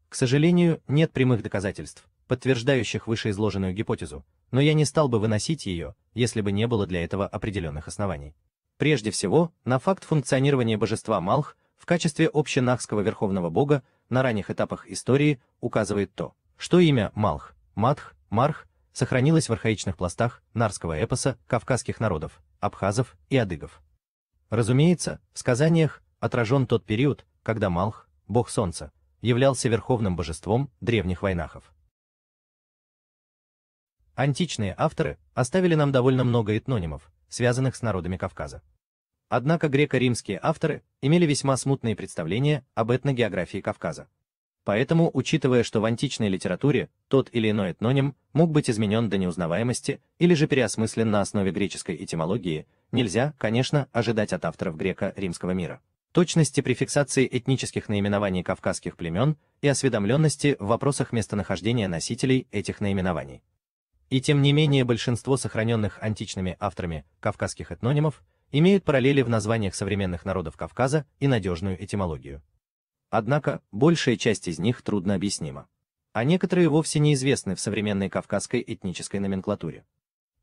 Speaker 1: К сожалению, нет прямых доказательств, подтверждающих вышеизложенную гипотезу, но я не стал бы выносить ее, если бы не было для этого определенных оснований. Прежде всего, на факт функционирования божества Малх в качестве общенахского верховного бога на ранних этапах истории указывает то, что имя Малх, Матх, Марх сохранилось в архаичных пластах нарского эпоса кавказских народов, абхазов и адыгов. Разумеется, в сказаниях отражен тот период, когда Малх, бог солнца, являлся верховным божеством древних вайнахов. Античные авторы оставили нам довольно много этнонимов, связанных с народами Кавказа. Однако греко-римские авторы имели весьма смутные представления об этногеографии Кавказа. Поэтому, учитывая, что в античной литературе тот или иной этноним мог быть изменен до неузнаваемости или же переосмыслен на основе греческой этимологии, нельзя, конечно, ожидать от авторов греко-римского мира точности при фиксации этнических наименований кавказских племен и осведомленности в вопросах местонахождения носителей этих наименований. И тем не менее большинство сохраненных античными авторами кавказских этнонимов имеют параллели в названиях современных народов Кавказа и надежную этимологию. Однако, большая часть из них трудно объяснима. А некоторые вовсе неизвестны в современной кавказской этнической номенклатуре.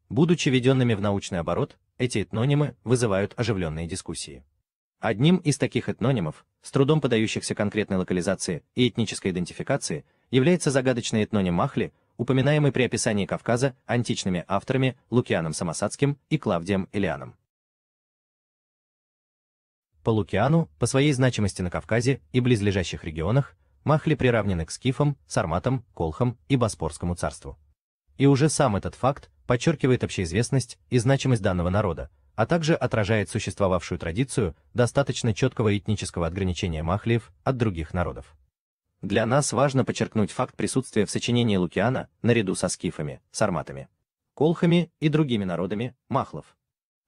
Speaker 1: Будучи введенными в научный оборот, эти этнонимы вызывают оживленные дискуссии. Одним из таких этнонимов, с трудом поддающихся конкретной локализации и этнической идентификации, является загадочный этноним Махли, упоминаемый при описании Кавказа античными авторами Лукианом Самосадским и Клавдием Элианом. По Лукиану, по своей значимости на Кавказе и близлежащих регионах, Махли приравнены к скифам, сарматам, колхам и Боспорскому царству. И уже сам этот факт подчеркивает общеизвестность и значимость данного народа, а также отражает существовавшую традицию достаточно четкого этнического отграничения махлиев от других народов. Для нас важно подчеркнуть факт присутствия в сочинении Лукиана наряду со скифами, сарматами, колхами и другими народами махлов.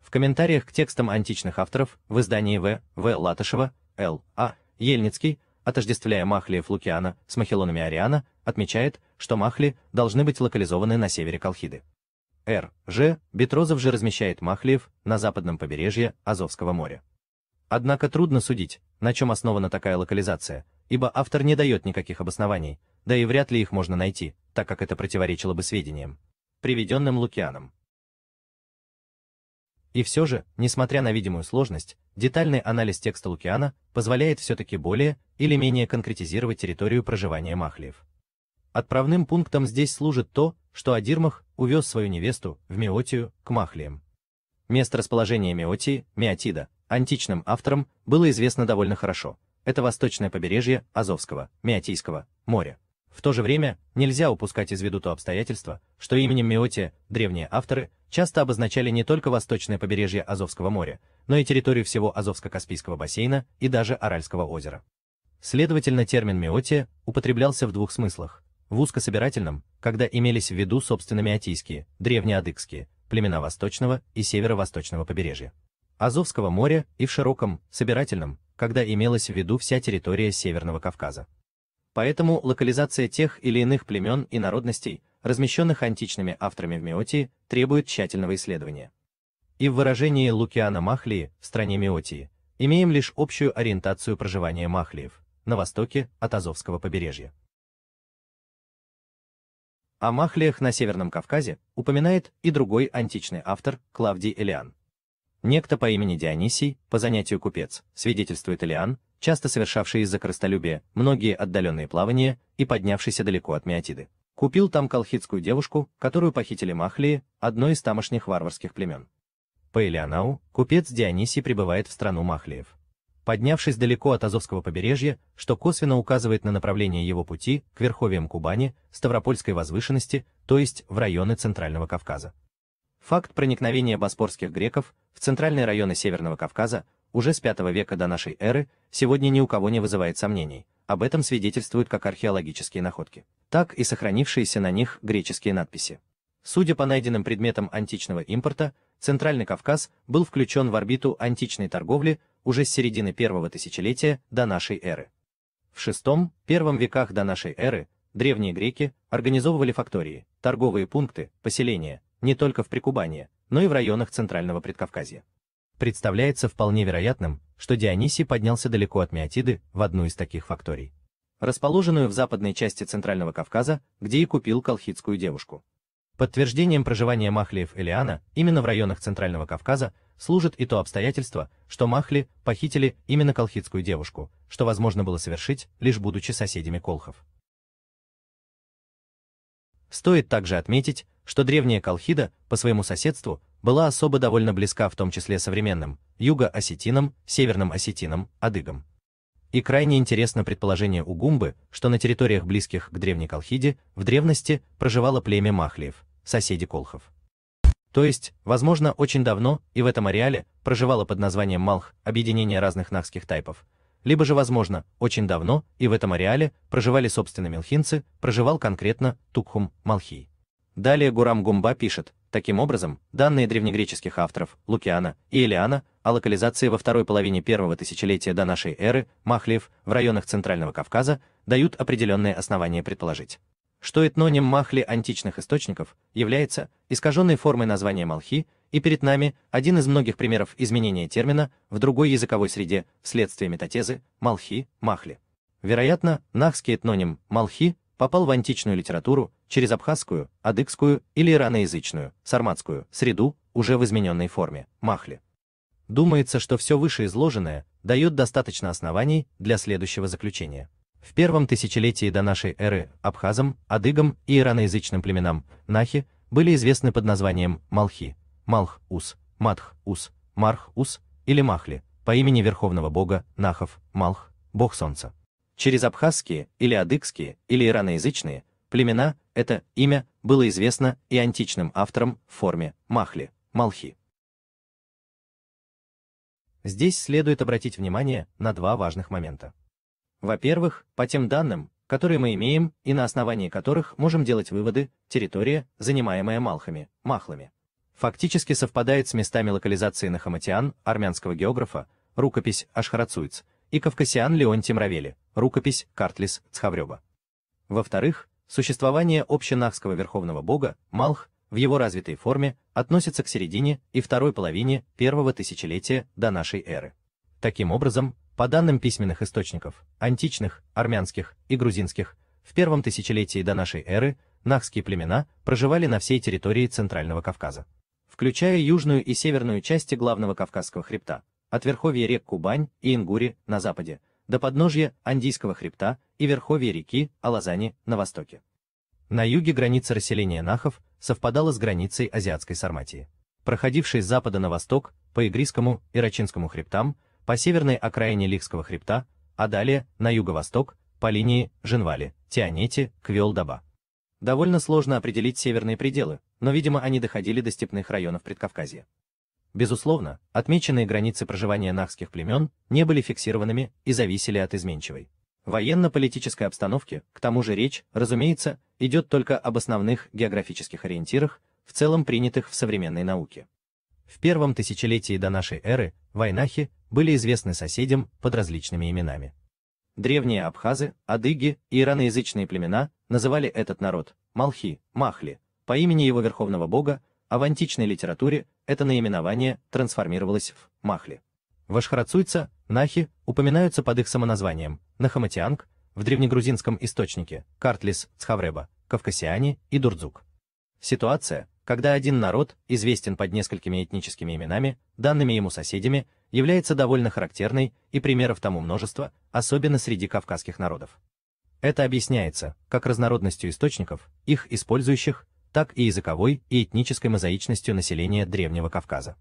Speaker 1: В комментариях к текстам античных авторов в издании В. Латышева, Л. А. Ельницкий, отождествляя махлиев Лукиана с махелонами Ариана, отмечает, что махли должны быть локализованы на севере Колхиды. Р. Ж. Бетрозов же размещает махлиев на западном побережье Азовского моря. Однако трудно судить, на чем основана такая локализация, ибо автор не дает никаких обоснований, да и вряд ли их можно найти, так как это противоречило бы сведениям, приведенным Лукианом. И все же, несмотря на видимую сложность, детальный анализ текста Лукиана позволяет все-таки более или менее конкретизировать территорию проживания махлиев. Отправным пунктом здесь служит то, что Адирмах увез свою невесту в Меотию к махлиям. Место расположения Меотии, Меотида, античным авторам было известно довольно хорошо. Это восточное побережье Азовского, Меотийского моря. В то же время нельзя упускать из виду то обстоятельство, что именем Меотия древние авторы часто обозначали не только восточное побережье Азовского моря, но и территорию всего Азовско-Каспийского бассейна и даже Аральского озера. Следовательно, термин Меотия употреблялся в двух смыслах. В узкособирательном, когда имелись в виду собственно меотийские, древнеадыгские, племена восточного и северо-восточного побережья Азовского моря, и в широком, собирательном, когда имелась в виду вся территория Северного Кавказа. Поэтому локализация тех или иных племен и народностей, размещенных античными авторами в Меотии, требует тщательного исследования. И в выражении Лукиана Махлии в стране Меотии имеем лишь общую ориентацию проживания махлиев на востоке от Азовского побережья. О махлиях на Северном Кавказе упоминает и другой античный автор Клавдий Элиан. Некто по имени Дионисий, по занятию купец, свидетельствует Элиан, часто совершавший из-за корыстолюбия многие отдаленные плавания и поднявшийся далеко от Меотиды. Купил там колхидскую девушку, которую похитили махлии, одно из тамошних варварских племен. По Элианау, купец Дионисий прибывает в страну махлиев. Поднявшись далеко от Азовского побережья, что косвенно указывает на направление его пути к верховьям Кубани, Ставропольской возвышенности, то есть в районы Центрального Кавказа. Факт проникновения боспорских греков в центральные районы Северного Кавказа уже с V века до нашей эры сегодня ни у кого не вызывает сомнений. Об этом свидетельствуют как археологические находки, так и сохранившиеся на них греческие надписи. Судя по найденным предметам античного импорта, Центральный Кавказ был включен в орбиту античной торговли уже с середины первого тысячелетия до нашей эры. В VI-I веках до нашей эры древние греки организовывали фактории, торговые пункты, поселения не только в Прикубании, но и в районах Центрального Предкавказья. Представляется вполне вероятным, что Дионисий поднялся далеко от Меотиды в одну из таких факторий, расположенную в западной части Центрального Кавказа, где и купил колхидскую девушку. Подтверждением проживания махлиев Элиана именно в районах Центрального Кавказа служит и то обстоятельство, что махли похитили именно колхидскую девушку, что возможно было совершить, лишь будучи соседями колхов. Стоит также отметить, что древняя Колхида по своему соседству была особо довольно близка в том числе современным юго-осетинам, северным осетинам, адыгам. И крайне интересно предположение Угумбы, что на территориях близких к древней Колхиде в древности проживало племя махлиев, соседи колхов. То есть, возможно, очень давно и в этом ареале проживало под названием Малх объединение разных нахских тайпов, либо же, возможно, очень давно и в этом ареале проживали собственно мелхинцы, проживал конкретно Тукхум-Малхий. Далее Гурам Гумба пишет: таким образом, данные древнегреческих авторов Лукиана и Элиана о локализации во второй половине первого тысячелетия до нашей эры махлиев в районах Центрального Кавказа дают определенные основания предположить, что этноним махли античных источников является искаженной формой названия Малхи, и перед нами один из многих примеров изменения термина в другой языковой среде вследствие метатезы Малхи-Махли. Вероятно, нахский этноним Малхи попал в античную литературу через абхазскую, адыгскую или ираноязычную, сарматскую среду уже в измененной форме Махли. Думается, что все вышеизложенное дает достаточно оснований для следующего заключения. В первом тысячелетии до нашей эры абхазам, адыгам и ираноязычным племенам нахи были известны под названием Малхи, Малх-Ус, Матх-Ус, Марх-Ус или Махли, по имени верховного бога нахов, Малх, бог солнца. Через абхазские или адыгские или ираноязычные племена это имя было известно и античным авторам в форме Махли, Малхи. Здесь следует обратить внимание на два важных момента. Во-первых, по тем данным, которые мы имеем и на основании которых можем делать выводы, территория, занимаемая Малхами, Махлами, фактически совпадает с местами локализации нахаматиан армянского географа, рукопись Ашхарацуйц, и кавкасиан Леонтий Мравели, рукопись Картлис Цхавреба. Во-вторых, существование общенахского верховного бога, Малх, в его развитой форме относится к середине и второй половине первого тысячелетия до нашей эры. Таким образом, по данным письменных источников, античных, армянских и грузинских, в первом тысячелетии до нашей эры нахские племена проживали на всей территории Центрального Кавказа, включая южную и северную части главного Кавказского хребта, от верховья рек Кубань и Ингури на западе, до подножья Андийского хребта и верховья реки Алазани на востоке. На юге граница расселения нахов совпадала с границей Азиатской Сарматии, проходившей с запада на восток по Игрийскому и Рачинскому хребтам, по северной окраине Лихского хребта, а далее на юго-восток по линии Женвали, Тианети, Квел-Даба. Довольно сложно определить северные пределы, но, видимо, они доходили до степных районов Предкавказья. Безусловно, отмеченные границы проживания нахских племен не были фиксированными и зависели от изменчивой военно-политической обстановки, к тому же речь, разумеется, идет только об основных географических ориентирах, в целом принятых в современной науке. В первом тысячелетии до нашей эры вайнахи были известны соседям под различными именами. Древние абхазы, адыги и ираноязычные племена называли этот народ Малхи, Махли, по имени его верховного бога, а в античной литературе это наименование трансформировалось в Махли. В Ашхарацуйца нахи упоминаются под их самоназванием Нахаматианг, в древнегрузинском источнике Картлис Цхавреба, Кавкасиане и Дурдзук. Ситуация, когда один народ известен под несколькими этническими именами, данными ему соседями, является довольно характерной, и примеров тому множество, особенно среди кавказских народов. Это объясняется как разнородностью источников, их использующих, так и языковой и этнической мозаичностью населения Древнего Кавказа.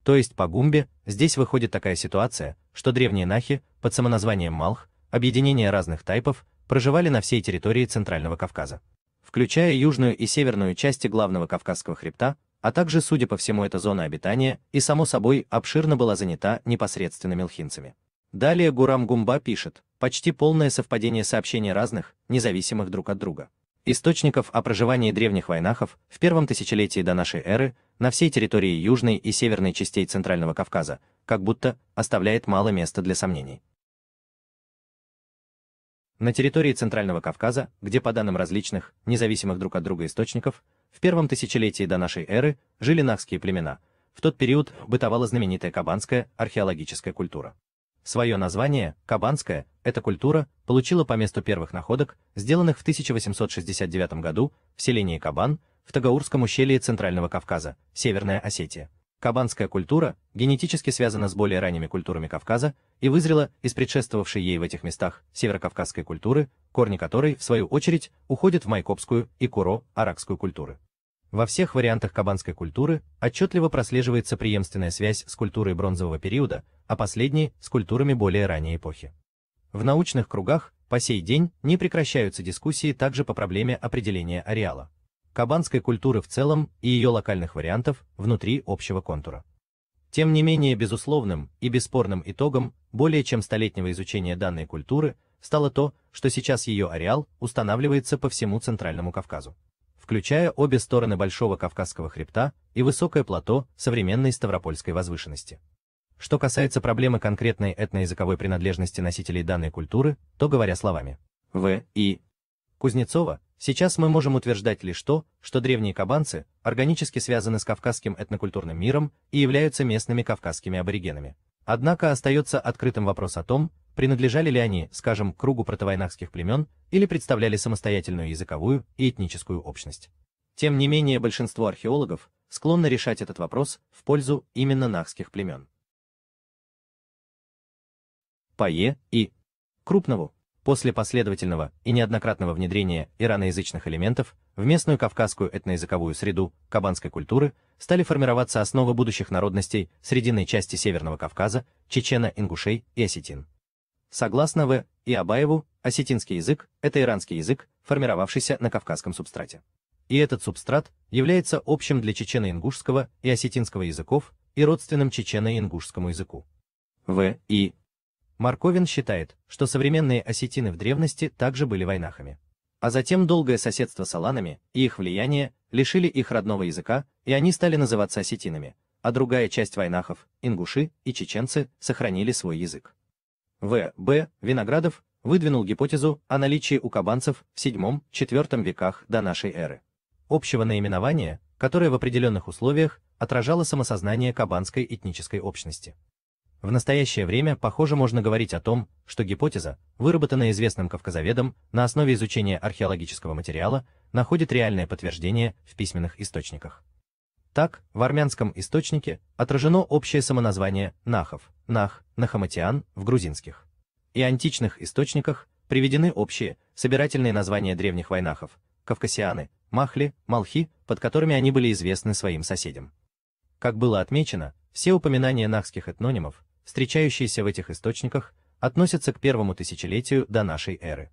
Speaker 1: То есть по Гумбе здесь выходит такая ситуация, что древние нахи под самоназванием Малх, объединение разных тайпов, проживали на всей территории Центрального Кавказа, включая южную и северную части главного Кавказского хребта, а также, судя по всему, эта зона обитания и, само собой, обширно была занята непосредственно мелхинцами. Далее Гурам Гумба пишет: почти полное совпадение сообщений разных, независимых друг от друга источников о проживании древних вайнахов в первом тысячелетии до нашей эры на всей территории южной и северной частей Центрального Кавказа, как будто оставляет мало места для сомнений. На территории Центрального Кавказа, где по данным различных, независимых друг от друга источников, в первом тысячелетии до нашей эры жили нахские племена, в тот период бытовала знаменитая кабанская археологическая культура. Свое название, кабанская, эта культура получила по месту первых находок, сделанных в 1869 году в селении Кабан, в Тагаурском ущелье Центрального Кавказа, Северная Осетия. Кабанская культура генетически связана с более ранними культурами Кавказа и вызрела из предшествовавшей ей в этих местах северокавказской культуры, корни которой, в свою очередь, уходят в майкопскую и куро-аракскую культуры. Во всех вариантах кабанской культуры отчетливо прослеживается преемственная связь с культурой бронзового периода, а последней – с культурами более ранней эпохи. В научных кругах по сей день не прекращаются дискуссии также по проблеме определения ареала кабанской культуры в целом и ее локальных вариантов внутри общего контура. Тем не менее, безусловным и бесспорным итогом более чем столетнего изучения данной культуры стало то, что сейчас ее ареал устанавливается по всему Центральному Кавказу, включая обе стороны Большого Кавказского хребта и высокое плато современной Ставропольской возвышенности. Что касается проблемы конкретной этноязыковой принадлежности носителей данной культуры, то, говоря словами В. И. Кузнецова, сейчас мы можем утверждать лишь то, что древние кабанцы органически связаны с кавказским этнокультурным миром и являются местными кавказскими аборигенами. Однако остается открытым вопрос о том, принадлежали ли они, скажем, к кругу протовойнахских племен или представляли самостоятельную языковую и этническую общность. Тем не менее, большинство археологов склонны решать этот вопрос в пользу именно нахских племен. По Е. И. Крупнову. После последовательного и неоднократного внедрения ираноязычных элементов в местную кавказскую этноязыковую среду кабанской культуры стали формироваться основы будущих народностей срединной части Северного Кавказа, чечено-ингушей и осетин. Согласно В. И. Абаеву, осетинский язык – это иранский язык, формировавшийся на кавказском субстрате. И этот субстрат является общим для чечено-ингушского и осетинского языков и родственным чечено-ингушскому языку. В. И. Марковин считает, что современные осетины в древности также были вайнахами. А затем долгое соседство с аланами и их влияние лишили их родного языка, и они стали называться осетинами, а другая часть вайнахов, ингуши и чеченцы, сохранили свой язык. В. Б. Виноградов выдвинул гипотезу о наличии у кабанцев в VII-IV веках до нашей эры общего наименования, которое в определенных условиях отражало самосознание кабанской этнической общности. В настоящее время, похоже, можно говорить о том, что гипотеза, выработанная известным кавказоведом на основе изучения археологического материала, находит реальное подтверждение в письменных источниках. Так, в армянском источнике отражено общее самоназвание нахов, нах, нахаматиан в грузинских. И античных источниках приведены общие, собирательные названия древних вайнахов, кавкасианы, махли, малхи, под которыми они были известны своим соседям. Как было отмечено, все упоминания нахских этнонимов, встречающиеся в этих источниках, относятся к первому тысячелетию до нашей эры.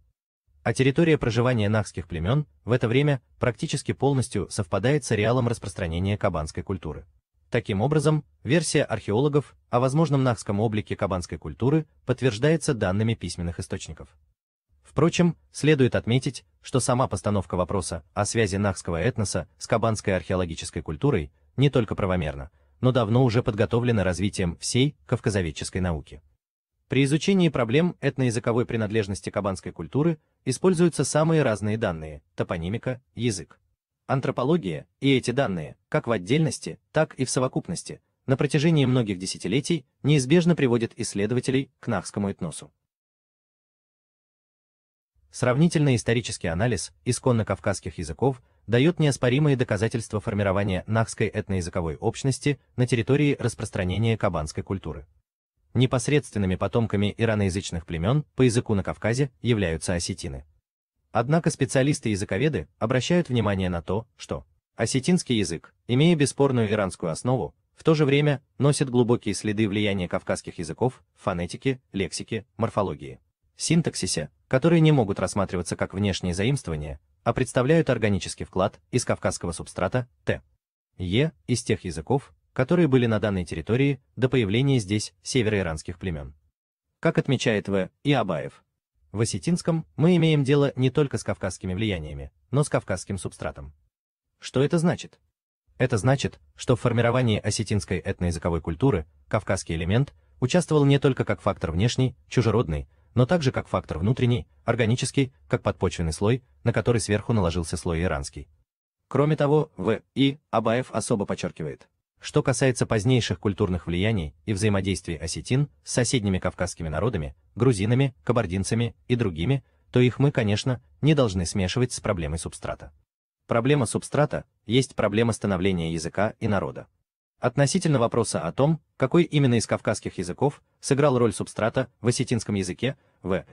Speaker 1: А территория проживания нахских племен в это время практически полностью совпадает с ареалом распространения кабанской культуры. Таким образом, версия археологов о возможном нахском облике кабанской культуры подтверждается данными письменных источников. Впрочем, следует отметить, что сама постановка вопроса о связи нахского этноса с кабанской археологической культурой не только правомерна, но давно уже подготовлена развитием всей кавказоведческой науки. При изучении проблем этноязыковой принадлежности кабанской культуры используются самые разные данные – топонимика, язык, антропология, и эти данные, как в отдельности, так и в совокупности, на протяжении многих десятилетий неизбежно приводят исследователей к нахскому этносу. Сравнительный исторический анализ исконно кавказских языков дает неоспоримые доказательства формирования нахской этноязыковой общности на территории распространения кабанской культуры. Непосредственными потомками ираноязычных племен по языку на Кавказе являются осетины. Однако специалисты-языковеды обращают внимание на то, что осетинский язык, имея бесспорную иранскую основу, в то же время носит глубокие следы влияния кавказских языков в фонетике, лексике, морфологии, синтаксисе, которые не могут рассматриваться как внешние заимствования, а представляют органический вклад из кавказского субстрата из тех языков, которые были на данной территории до появления здесь североиранских племен. Как отмечает И. Абаев, в осетинском мы имеем дело не только с кавказскими влияниями, но с кавказским субстратом. Что это значит? Это значит, что в формировании осетинской этноязыковой культуры кавказский элемент участвовал не только как фактор внешний, чужеродный, но также как фактор внутренний, органический, как подпочвенный слой, на который сверху наложился слой иранский. Кроме того, И. Абаев особо подчеркивает, что касается позднейших культурных влияний и взаимодействий осетин с соседними кавказскими народами, грузинами, кабардинцами и другими, то их мы, конечно, не должны смешивать с проблемой субстрата. Проблема субстрата есть проблема становления языка и народа. Относительно вопроса о том, какой именно из кавказских языков сыграл роль субстрата в осетинском языке,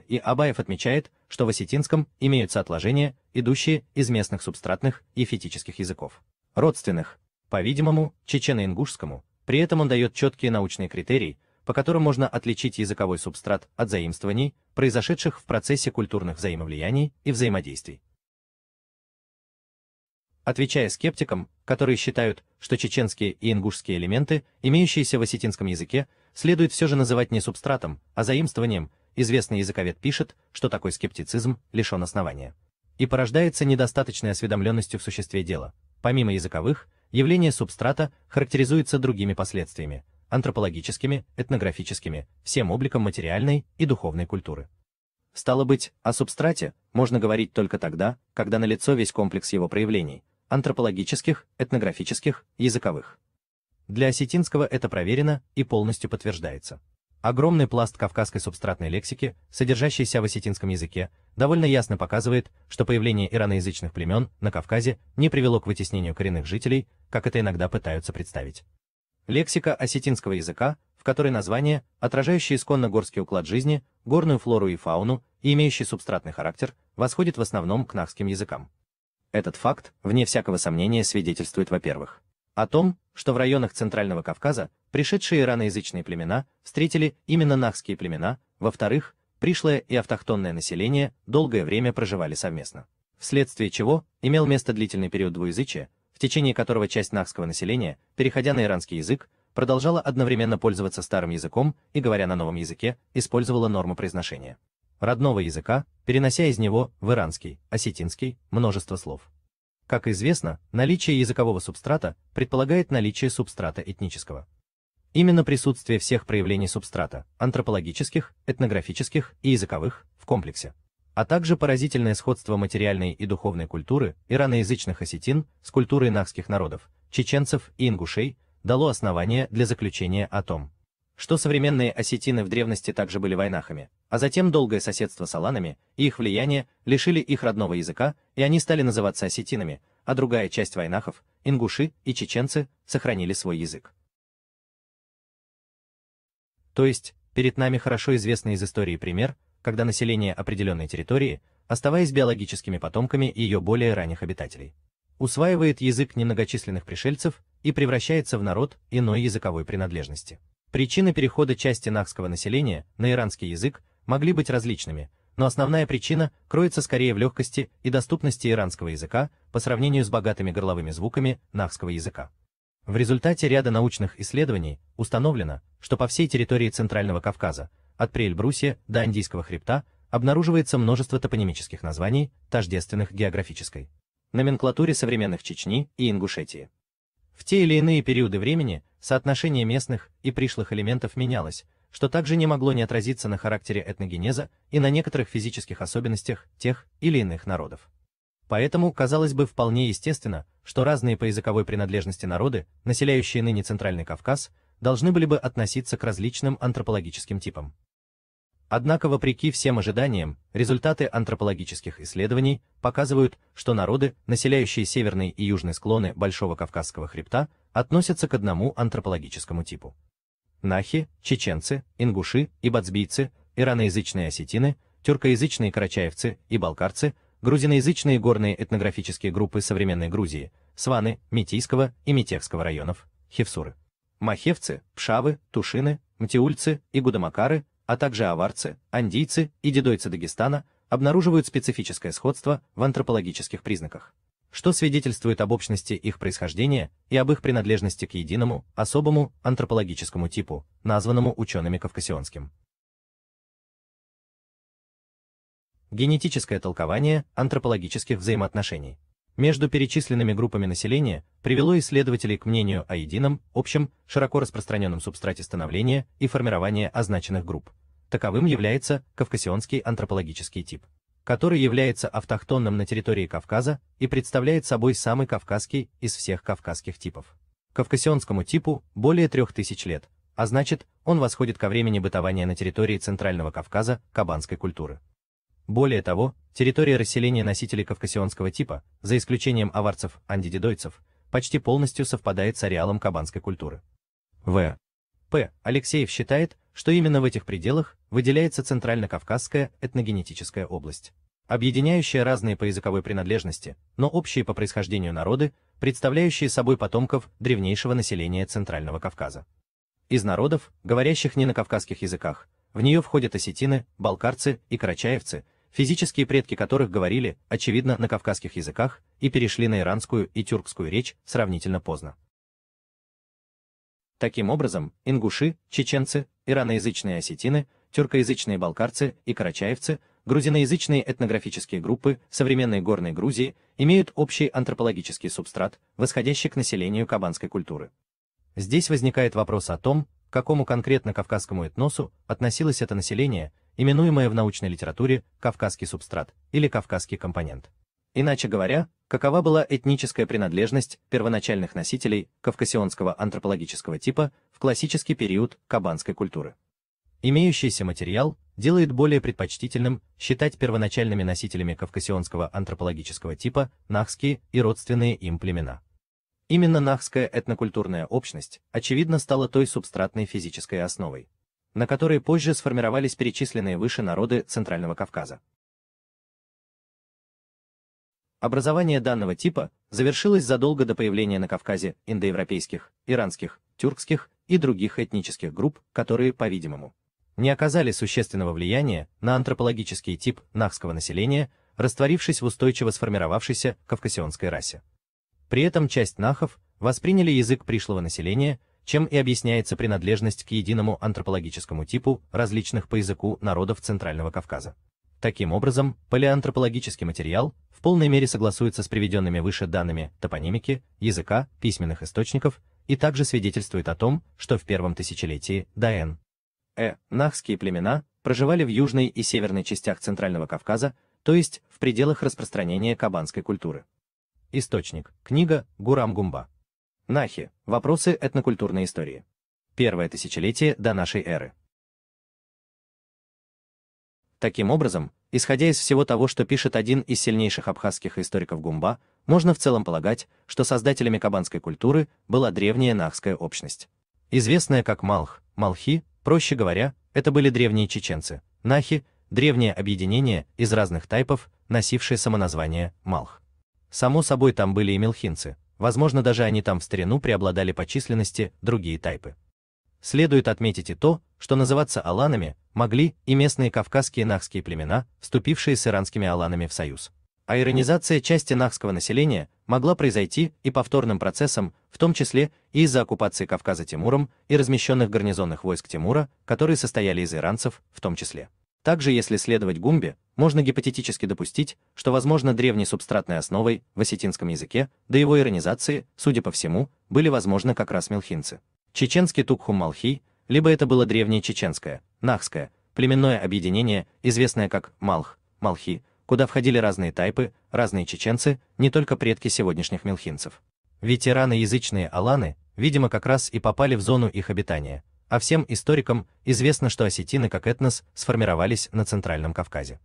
Speaker 1: И. Абаев отмечает, что в осетинском имеются отложения, идущие из местных субстратных и фетических языков, родственных, по-видимому, чечено-ингушскому. При этом он дает четкие научные критерии, по которым можно отличить языковой субстрат от заимствований, произошедших в процессе культурных взаимовлияний и взаимодействий. Отвечая скептикам, которые считают, что чеченские и ингушские элементы, имеющиеся в осетинском языке, следует все же называть не субстратом, а заимствованием, известный языковед пишет, что такой скептицизм лишен основания и порождается недостаточной осведомленностью в существе дела. Помимо языковых, явление субстрата характеризуется другими последствиями – антропологическими, этнографическими, всем обликом материальной и духовной культуры. Стало быть, о субстрате можно говорить только тогда, когда налицо весь комплекс его проявлений – антропологических, этнографических, языковых. Для осетинского это проверено и полностью подтверждается. Огромный пласт кавказской субстратной лексики, содержащийся в осетинском языке, довольно ясно показывает, что появление ираноязычных племен на Кавказе не привело к вытеснению коренных жителей, как это иногда пытаются представить. Лексика осетинского языка, в которой названия, отражающие исконно горский уклад жизни, горную флору и фауну и имеющий субстратный характер, восходит в основном к нахским языкам. Этот факт, вне всякого сомнения, свидетельствует, во-первых, о том, что в районах Центрального Кавказа пришедшие ираноязычные племена встретили именно нахские племена, во-вторых, пришлое и автохтонное население долгое время проживали совместно, вследствие чего имел место длительный период двуязычия, в течение которого часть нахского населения, переходя на иранский язык, продолжала одновременно пользоваться старым языком и, говоря на новом языке, использовала норму произношения родного языка, перенося из него в иранский, осетинский, множество слов. Как известно, наличие языкового субстрата предполагает наличие субстрата этнического. Именно присутствие всех проявлений субстрата, антропологических, этнографических и языковых, в комплексе, а также поразительное сходство материальной и духовной культуры ираноязычных осетин с культурой нахских народов, чеченцев и ингушей, дало основание для заключения о том, что современные осетины в древности также были вайнахами, а затем долгое соседство с аланами и их влияние лишили их родного языка, и они стали называться осетинами, а другая часть вайнахов, ингуши и чеченцы, сохранили свой язык. То есть, перед нами хорошо известный из истории пример, когда население определенной территории, оставаясь биологическими потомками ее более ранних обитателей, усваивает язык немногочисленных пришельцев и превращается в народ иной языковой принадлежности. Причины перехода части нахского населения на иранский язык могли быть различными, но основная причина кроется скорее в легкости и доступности иранского языка по сравнению с богатыми горловыми звуками нахского языка. В результате ряда научных исследований установлено, что по всей территории Центрального Кавказа, от Приэльбрусья до Андийского хребта, обнаруживается множество топонимических названий, тождественных географической номенклатуре современных Чечни и Ингушетии. В те или иные периоды времени соотношение местных и пришлых элементов менялось, что также не могло не отразиться на характере этногенеза и на некоторых физических особенностях тех или иных народов. Поэтому, казалось бы, вполне естественно, что разные по языковой принадлежности народы, населяющие ныне Центральный Кавказ, должны были бы относиться к различным антропологическим типам. Однако, вопреки всем ожиданиям, результаты антропологических исследований показывают, что народы, населяющие северные и южные склоны Большого Кавказского хребта, относятся к одному антропологическому типу. Нахи, чеченцы, ингуши и бацбийцы, ираноязычные осетины, тюркоязычные карачаевцы и балкарцы, грузиноязычные горные этнографические группы современной Грузии, сваны Метийского и Метехского районов, хевсуры, махевцы, пшавы, тушины, мтиульцы и гудамакары, а также аварцы, андийцы и дедойцы Дагестана, обнаруживают специфическое сходство в антропологических признаках, что свидетельствует об общности их происхождения и об их принадлежности к единому, особому антропологическому типу, названному учеными кавказионским. Генетическое толкование антропологических взаимоотношений между перечисленными группами населения привело исследователей к мнению о едином, общем, широко распространенном субстрате становления и формирования означенных групп. Таковым является кавказионский антропологический тип, который является автохтонным на территории Кавказа и представляет собой самый кавказский из всех кавказских типов. Кавказионскому типу более 3000 лет, а значит, он восходит ко времени бытования на территории Центрального Кавказа кабанской культуры. Более того, территория расселения носителей кавказионского типа, за исключением аварцев-андидидойцев, почти полностью совпадает с ареалом кабанской культуры. В.П. Алексеев считает, что именно в этих пределах выделяется Центрально-Кавказская этногенетическая область, объединяющая разные по языковой принадлежности, но общие по происхождению народы, представляющие собой потомков древнейшего населения Центрального Кавказа. Из народов, говорящих не на кавказских языках, в нее входят осетины, балкарцы и карачаевцы, физические предки которых говорили, очевидно, на кавказских языках и перешли на иранскую и тюркскую речь сравнительно поздно. Таким образом, ингуши, чеченцы, ираноязычные осетины, тюркоязычные балкарцы и карачаевцы, грузиноязычные этнографические группы современной Горной Грузии имеют общий антропологический субстрат, восходящий к населению кабанской культуры. Здесь возникает вопрос о том, к какому конкретно кавказскому этносу относилось это население, именуемое в научной литературе кавказский субстрат или кавказский компонент. Иначе говоря, какова была этническая принадлежность первоначальных носителей кавказионского антропологического типа в классический период кабанской культуры. Имеющийся материал делает более предпочтительным считать первоначальными носителями кавказионского антропологического типа нахские и родственные им племена. Именно нахская этнокультурная общность, очевидно, стала той субстратной физической основой, на которой позже сформировались перечисленные выше народы Центрального Кавказа. Образование данного типа завершилось задолго до появления на Кавказе индоевропейских, иранских, тюркских и других этнических групп, которые, по-видимому, не оказали существенного влияния на антропологический тип нахского населения, растворившись в устойчиво сформировавшейся кавказионской расе. При этом часть нахов восприняли язык пришлого населения, чем и объясняется принадлежность к единому антропологическому типу различных по языку народов Центрального Кавказа. Таким образом, палеоантропологический материал в полной мере согласуется с приведенными выше данными топонимики, языка, письменных источников и также свидетельствует о том, что в первом тысячелетии до Н.Э. нахские племена проживали в южной и северной частях Центрального Кавказа, то есть в пределах распространения кабанской культуры. Источник. Книга Гурам-Гумба. Нахи. Вопросы этнокультурной истории. Первое тысячелетие до нашей эры. Таким образом, исходя из всего того, что пишет один из сильнейших абхазских историков Гумба, можно в целом полагать, что создателями кабанской культуры была древняя нахская общность, известная как Малх, Малхи, проще говоря, это были древние чеченцы, нахи, древнее объединение из разных тайпов, носившее самоназвание Малх. Само собой, там были и мелхинцы, возможно, даже они там в старину преобладали по численности другие тайпы. Следует отметить и то, что называться аланами могли и местные кавказские нахские племена, вступившие с иранскими аланами в союз. А иранизация части нахского населения могла произойти и повторным процессом, в том числе и из-за оккупации Кавказа Тимуром и размещенных гарнизонных войск Тимура, которые состояли из иранцев в том числе. Также, если следовать Гумбе, можно гипотетически допустить, что, возможно, древней субстратной основой в осетинском языке, до его иранизации, судя по всему, были возможны как раз мелхинцы. Чеченский Тукхум-Малхий, либо это было древнее чеченское, нахское, племенное объединение, известное как Малх, Малхи, куда входили разные тайпы, разные чеченцы, не только предки сегодняшних мелхинцев. Ведь ираноязычные аланы, видимо, как раз и попали в зону их обитания, а всем историкам известно, что осетины как этнос сформировались на Центральном Кавказе.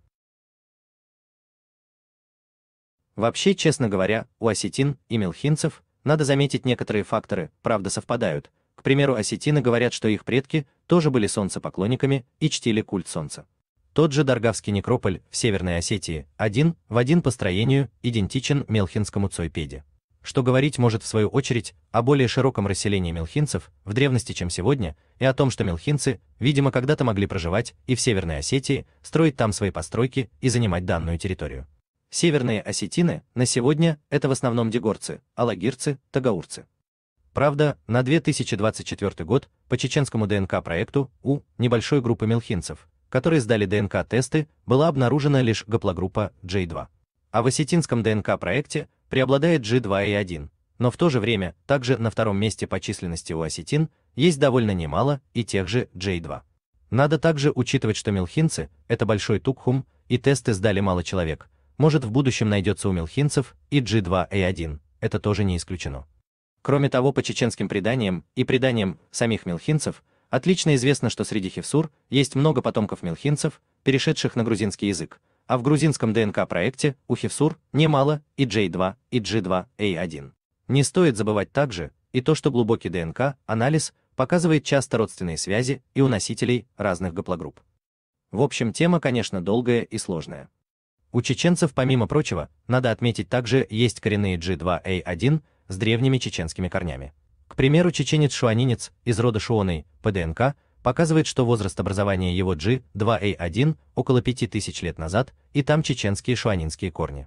Speaker 1: Вообще, честно говоря, у осетин и мелхинцев, надо заметить, некоторые факторы, правда, совпадают. К примеру, осетины говорят, что их предки тоже были солнцепоклонниками и чтили культ солнца. Тот же Даргавский некрополь в Северной Осетии один в один по строению идентичен мелхинскому Цойпеде. что говорить может в свою очередь о более широком расселении мелхинцев в древности, чем сегодня, и о том, что мелхинцы, видимо, когда-то могли проживать и в Северной Осетии, строить там свои постройки и занимать данную территорию. Северные осетины на сегодня это в основном дегорцы, алагирцы, тагаурцы. Правда, на 2024 год по чеченскому ДНК-проекту у небольшой группы мелхинцев, которые сдали ДНК-тесты, была обнаружена лишь гаплогруппа J2. А в осетинском ДНК-проекте преобладает G2A1, но в то же время также на втором месте по численности у осетин есть довольно немало и тех же J2. Надо также учитывать, что мелхинцы – это большой тукхум, и тесты сдали мало человек. Может, в будущем найдется у мелхинцев и G2A1, это тоже не исключено. Кроме того, по чеченским преданиям и преданиям самих мелхинцев, отлично известно, что среди хевсур есть много потомков мелхинцев, перешедших на грузинский язык, а в грузинском ДНК-проекте у хевсур немало и J2, и G2A1. Не стоит забывать также и то, что глубокий ДНК-анализ показывает часто родственные связи и у носителей разных гаплогрупп. В общем, тема, конечно, долгая и сложная. У чеченцев, помимо прочего, надо отметить, также есть коренные G2A1 с древними чеченскими корнями. К примеру, чеченец-шуанинец из рода Шуоной по ДНК показывает, что возраст образования его G2A1 около 5000 лет назад, и там чеченские шуанинские корни.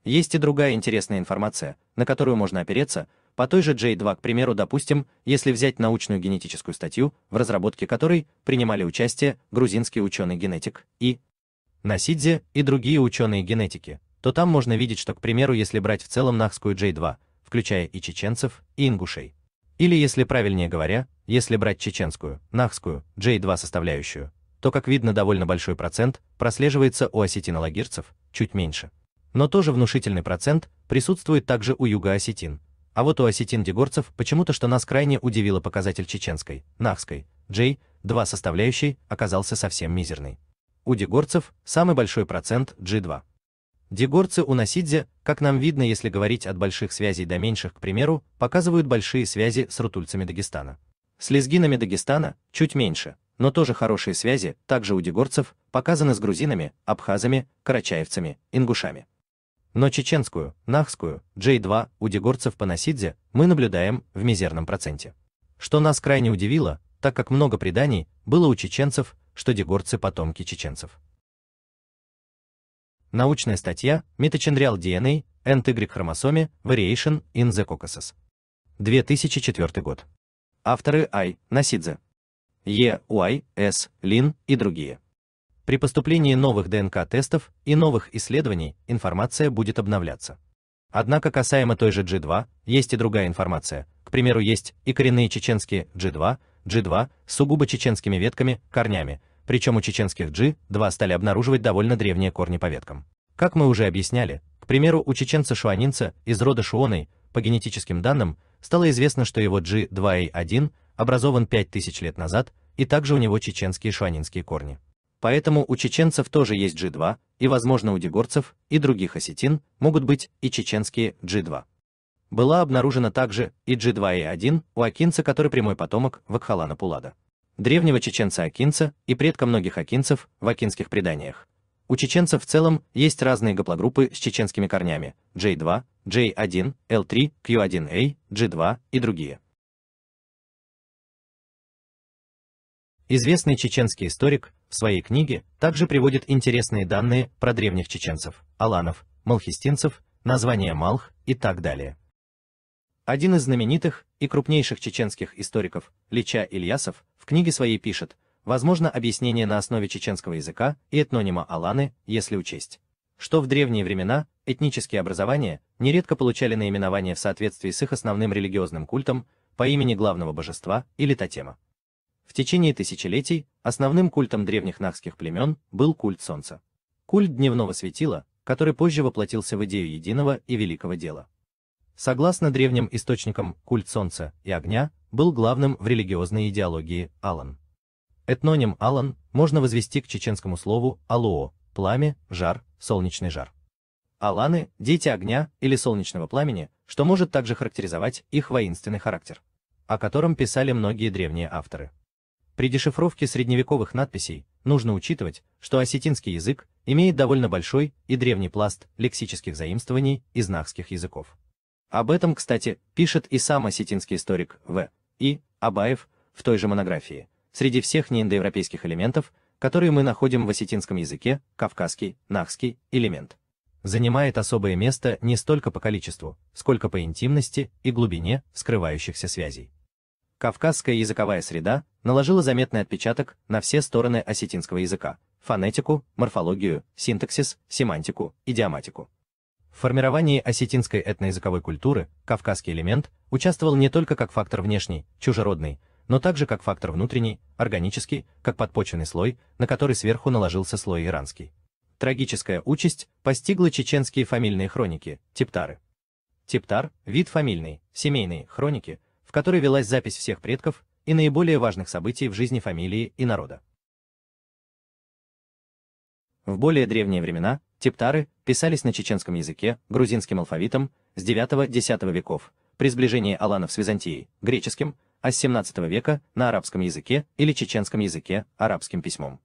Speaker 1: Есть и другая интересная информация, на которую можно опереться, по той же J2, к примеру, допустим, если взять научную генетическую статью, в разработке которой принимали участие грузинский ученый-генетик и Насидзе и другие ученые-генетики, то там можно видеть, что, к примеру, если брать в целом нахскую J2, включая и чеченцев, и ингушей, или, если правильнее говоря, если брать чеченскую, нахскую, J2 составляющую, то, как видно, довольно большой процент прослеживается у осетино-лагирцев, чуть меньше. Но тоже внушительный процент присутствует также у юго-осетин. А вот у осетин-дегорцев почему-то, что нас крайне удивило, показатель чеченской, нахской, J2 составляющей оказался совсем мизерный. У дегорцев самый большой процент G2. Дегорцы у Насидзе, как нам видно, если говорить от больших связей до меньших, к примеру, показывают большие связи с рутульцами Дагестана. С лезгинами Дагестана чуть меньше, но тоже хорошие связи также у дегорцев показаны с грузинами, абхазами, карачаевцами, ингушами. Но чеченскую, нахскую, J2 у дегорцев по Насидзе мы наблюдаем в мизерном проценте. Что нас крайне удивило, так как много преданий было у чеченцев, что дегорцы потомки чеченцев. Научная статья Mitochondrial DNA and Y хромосоме Variation in the Caucasus. 2004 год. Авторы I. Насидзе, E. Уай, S. Лин и другие. При поступлении новых ДНК-тестов и новых исследований информация будет обновляться. Однако касаемо той же G2, есть и другая информация. К примеру, есть и коренные чеченские G2 с сугубо чеченскими ветками, корнями, причем у чеченских G2 стали обнаруживать довольно древние корни по веткам. Как мы уже объясняли, к примеру, у чеченца-шуанинца из рода Шуоной, по генетическим данным, стало известно, что его G2A1 образован 5000 лет назад, и также у него чеченские шуанинские корни. Поэтому у чеченцев тоже есть G2, и, возможно, у дегорцев и других осетин могут быть и чеченские G2. Была обнаружена также и G2A1 у акинца, который прямой потомок Вакхалана Пулада, древнего чеченца Акинца и предка многих акинцев в акинских преданиях. У чеченцев в целом есть разные гаплогруппы с чеченскими корнями J2, J1, L3, Q1A, G2 и другие. Известный чеченский историк в своей книге также приводит интересные данные про древних чеченцев, аланов, малхистинцев, названия Малх и так далее. Один из знаменитых и крупнейших чеченских историков, Лича Ильясов, в книге своей пишет: возможно объяснение на основе чеченского языка и этнонима Аланы, если учесть, что в древние времена этнические образования нередко получали наименование в соответствии с их основным религиозным культом по имени главного божества или тотема. В течение тысячелетий основным культом древних нахских племен был культ солнца. Культ дневного светила, который позже воплотился в идею единого и великого дела. Согласно древним источникам, культ солнца и огня был главным в религиозной идеологии Алан. Этноним Алан можно возвести к чеченскому слову алоо – пламя, жар, солнечный жар. Аланы – дети огня или солнечного пламени, что может также характеризовать их воинственный характер, о котором писали многие древние авторы. При дешифровке средневековых надписей нужно учитывать, что осетинский язык имеет довольно большой и древний пласт лексических заимствований из нахских языков. Об этом, кстати, пишет и сам осетинский историк В. И. Абаев в той же монографии. Среди всех неиндоевропейских элементов, которые мы находим в осетинском языке, кавказский, нахский элемент занимает особое место не столько по количеству, сколько по интимности и глубине скрывающихся связей. Кавказская языковая среда наложила заметный отпечаток на все стороны осетинского языка – фонетику, морфологию, синтаксис, семантику, идиоматику. В формировании осетинской этноязыковой культуры кавказский элемент участвовал не только как фактор внешний, чужеродный, но также как фактор внутренний, органический, как подпочвенный слой, на который сверху наложился слой иранский. Трагическая участь постигла чеченские фамильные хроники, типтары. Типтар – вид фамильной, семейной хроники, в которой велась запись всех предков и наиболее важных событий в жизни фамилии и народа. В более древние времена типтары писались на чеченском языке грузинским алфавитом с IX-X веков, при сближении аланов с Византией, греческим, а с XVII века на арабском языке или чеченском языке арабским письмом.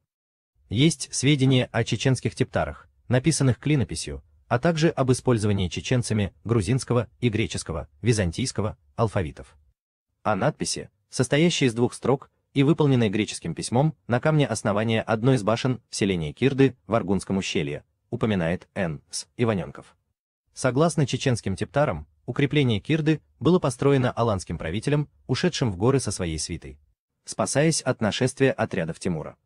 Speaker 1: Есть сведения о чеченских типтарах, написанных клинописью, а также об использовании чеченцами грузинского и греческого, византийского алфавитов. А надписи, состоящие из двух строк и выполненные греческим письмом на камне основания одной из башен в селении Кирды в Аргунском ущелье, упоминает Н.С. Иваненков. Согласно чеченским типтарам, укрепление Кирды было построено аланским правителем, ушедшим в горы со своей свитой, спасаясь от нашествия отрядов Тимура.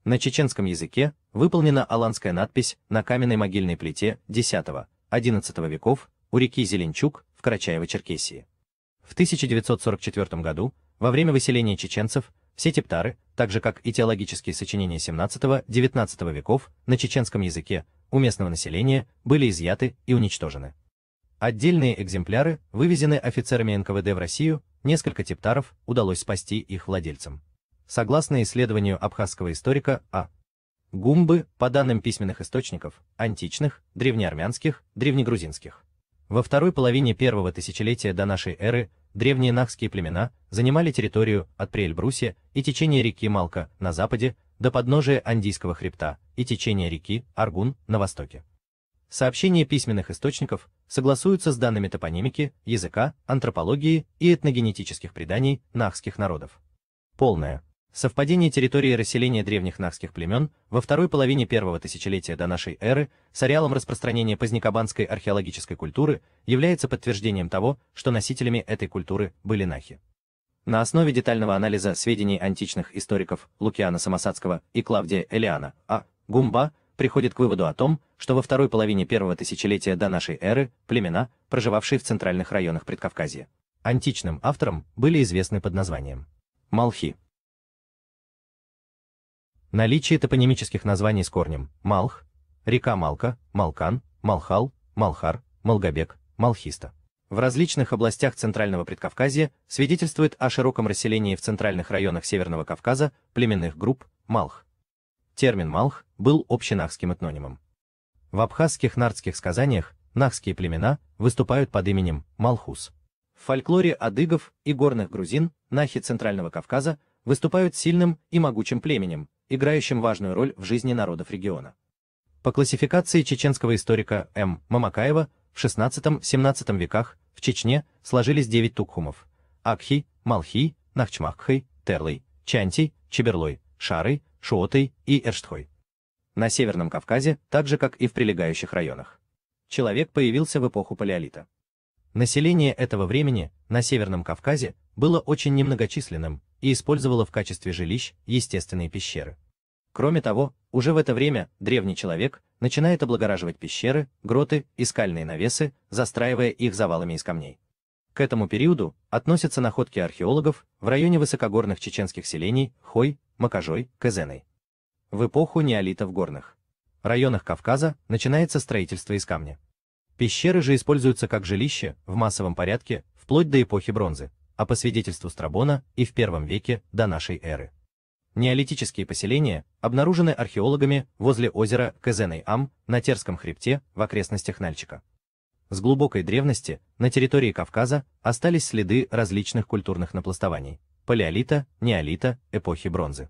Speaker 1: На чеченском языке выполнена аланская надпись на каменной могильной плите X-XI веков у реки Зеленчук в Карачаево-Черкесии. В 1944 году, во время выселения чеченцев, все типтары, так же как и теологические сочинения XVII-XIX веков на чеченском языке у местного населения, были изъяты и уничтожены. Отдельные экземпляры вывезены офицерами НКВД в Россию, несколько типтаров удалось спасти их владельцам. Согласно исследованию абхазского историка А. Гумбы, по данным письменных источников, античных, древнеармянских, древнегрузинских. Во второй половине первого тысячелетия до нашей эры древние нахские племена занимали территорию от Приэльбрусья и течения реки Малка на западе до подножия Андийского хребта и течения реки Аргун на востоке. Сообщения письменных источников согласуются с данными топонимики, языка, антропологии и этногенетических преданий нахских народов. Полное совпадение территории расселения древних нахских племен во второй половине первого тысячелетия до нашей эры с ареалом распространения позднекабанской археологической культуры является подтверждением того, что носителями этой культуры были нахи. На основе детального анализа сведений античных историков Лукиана Самосадского и Клавдия Элиана А. Гумба приходит к выводу о том, что во второй половине первого тысячелетия до нашей эры племена, проживавшие в центральных районах Предкавказья, античным авторам были известны под названием Малхи. Наличие топонимических названий с корнем Малх, река Малка, Малкан, Малхал, Малхар, Малгобек, Малхиста в различных областях Центрального Предкавказья свидетельствует о широком расселении в центральных районах Северного Кавказа племенных групп Малх. Термин Малх был общенахским этнонимом. В абхазских нардских сказаниях нахские племена выступают под именем Малхус. В фольклоре адыгов и горных грузин нахи Центрального Кавказа выступают сильным и могучим племенем, играющим важную роль в жизни народов региона. По классификации чеченского историка М. Мамакаева, в XVI-XVII веках в Чечне сложились 9 тукхумов – Акхи, Малхи, Нахчмаххай, Терлый, Чантий, Чеберлой, Шарый, Шуотой и Эрштхой. На Северном Кавказе, так же как и в прилегающих районах. Человек появился в эпоху палеолита. Население этого времени на Северном Кавказе было очень немногочисленным и использовало в качестве жилищ естественные пещеры. Кроме того, уже в это время древний человек начинает облагораживать пещеры, гроты и скальные навесы, застраивая их завалами из камней. К этому периоду относятся находки археологов в районе высокогорных чеченских селений Хой, Макажой, Кызеной. В эпоху неолита в горных районах Кавказа начинается строительство из камня. Пещеры же используются как жилище в массовом порядке вплоть до эпохи бронзы, а по свидетельству Страбона и в первом веке до нашей эры. Неолитические поселения обнаружены археологами возле озера Кызеной-Ам на Терском хребте в окрестностях Нальчика. С глубокой древности на территории Кавказа остались следы различных культурных напластований – палеолита, неолита, эпохи бронзы.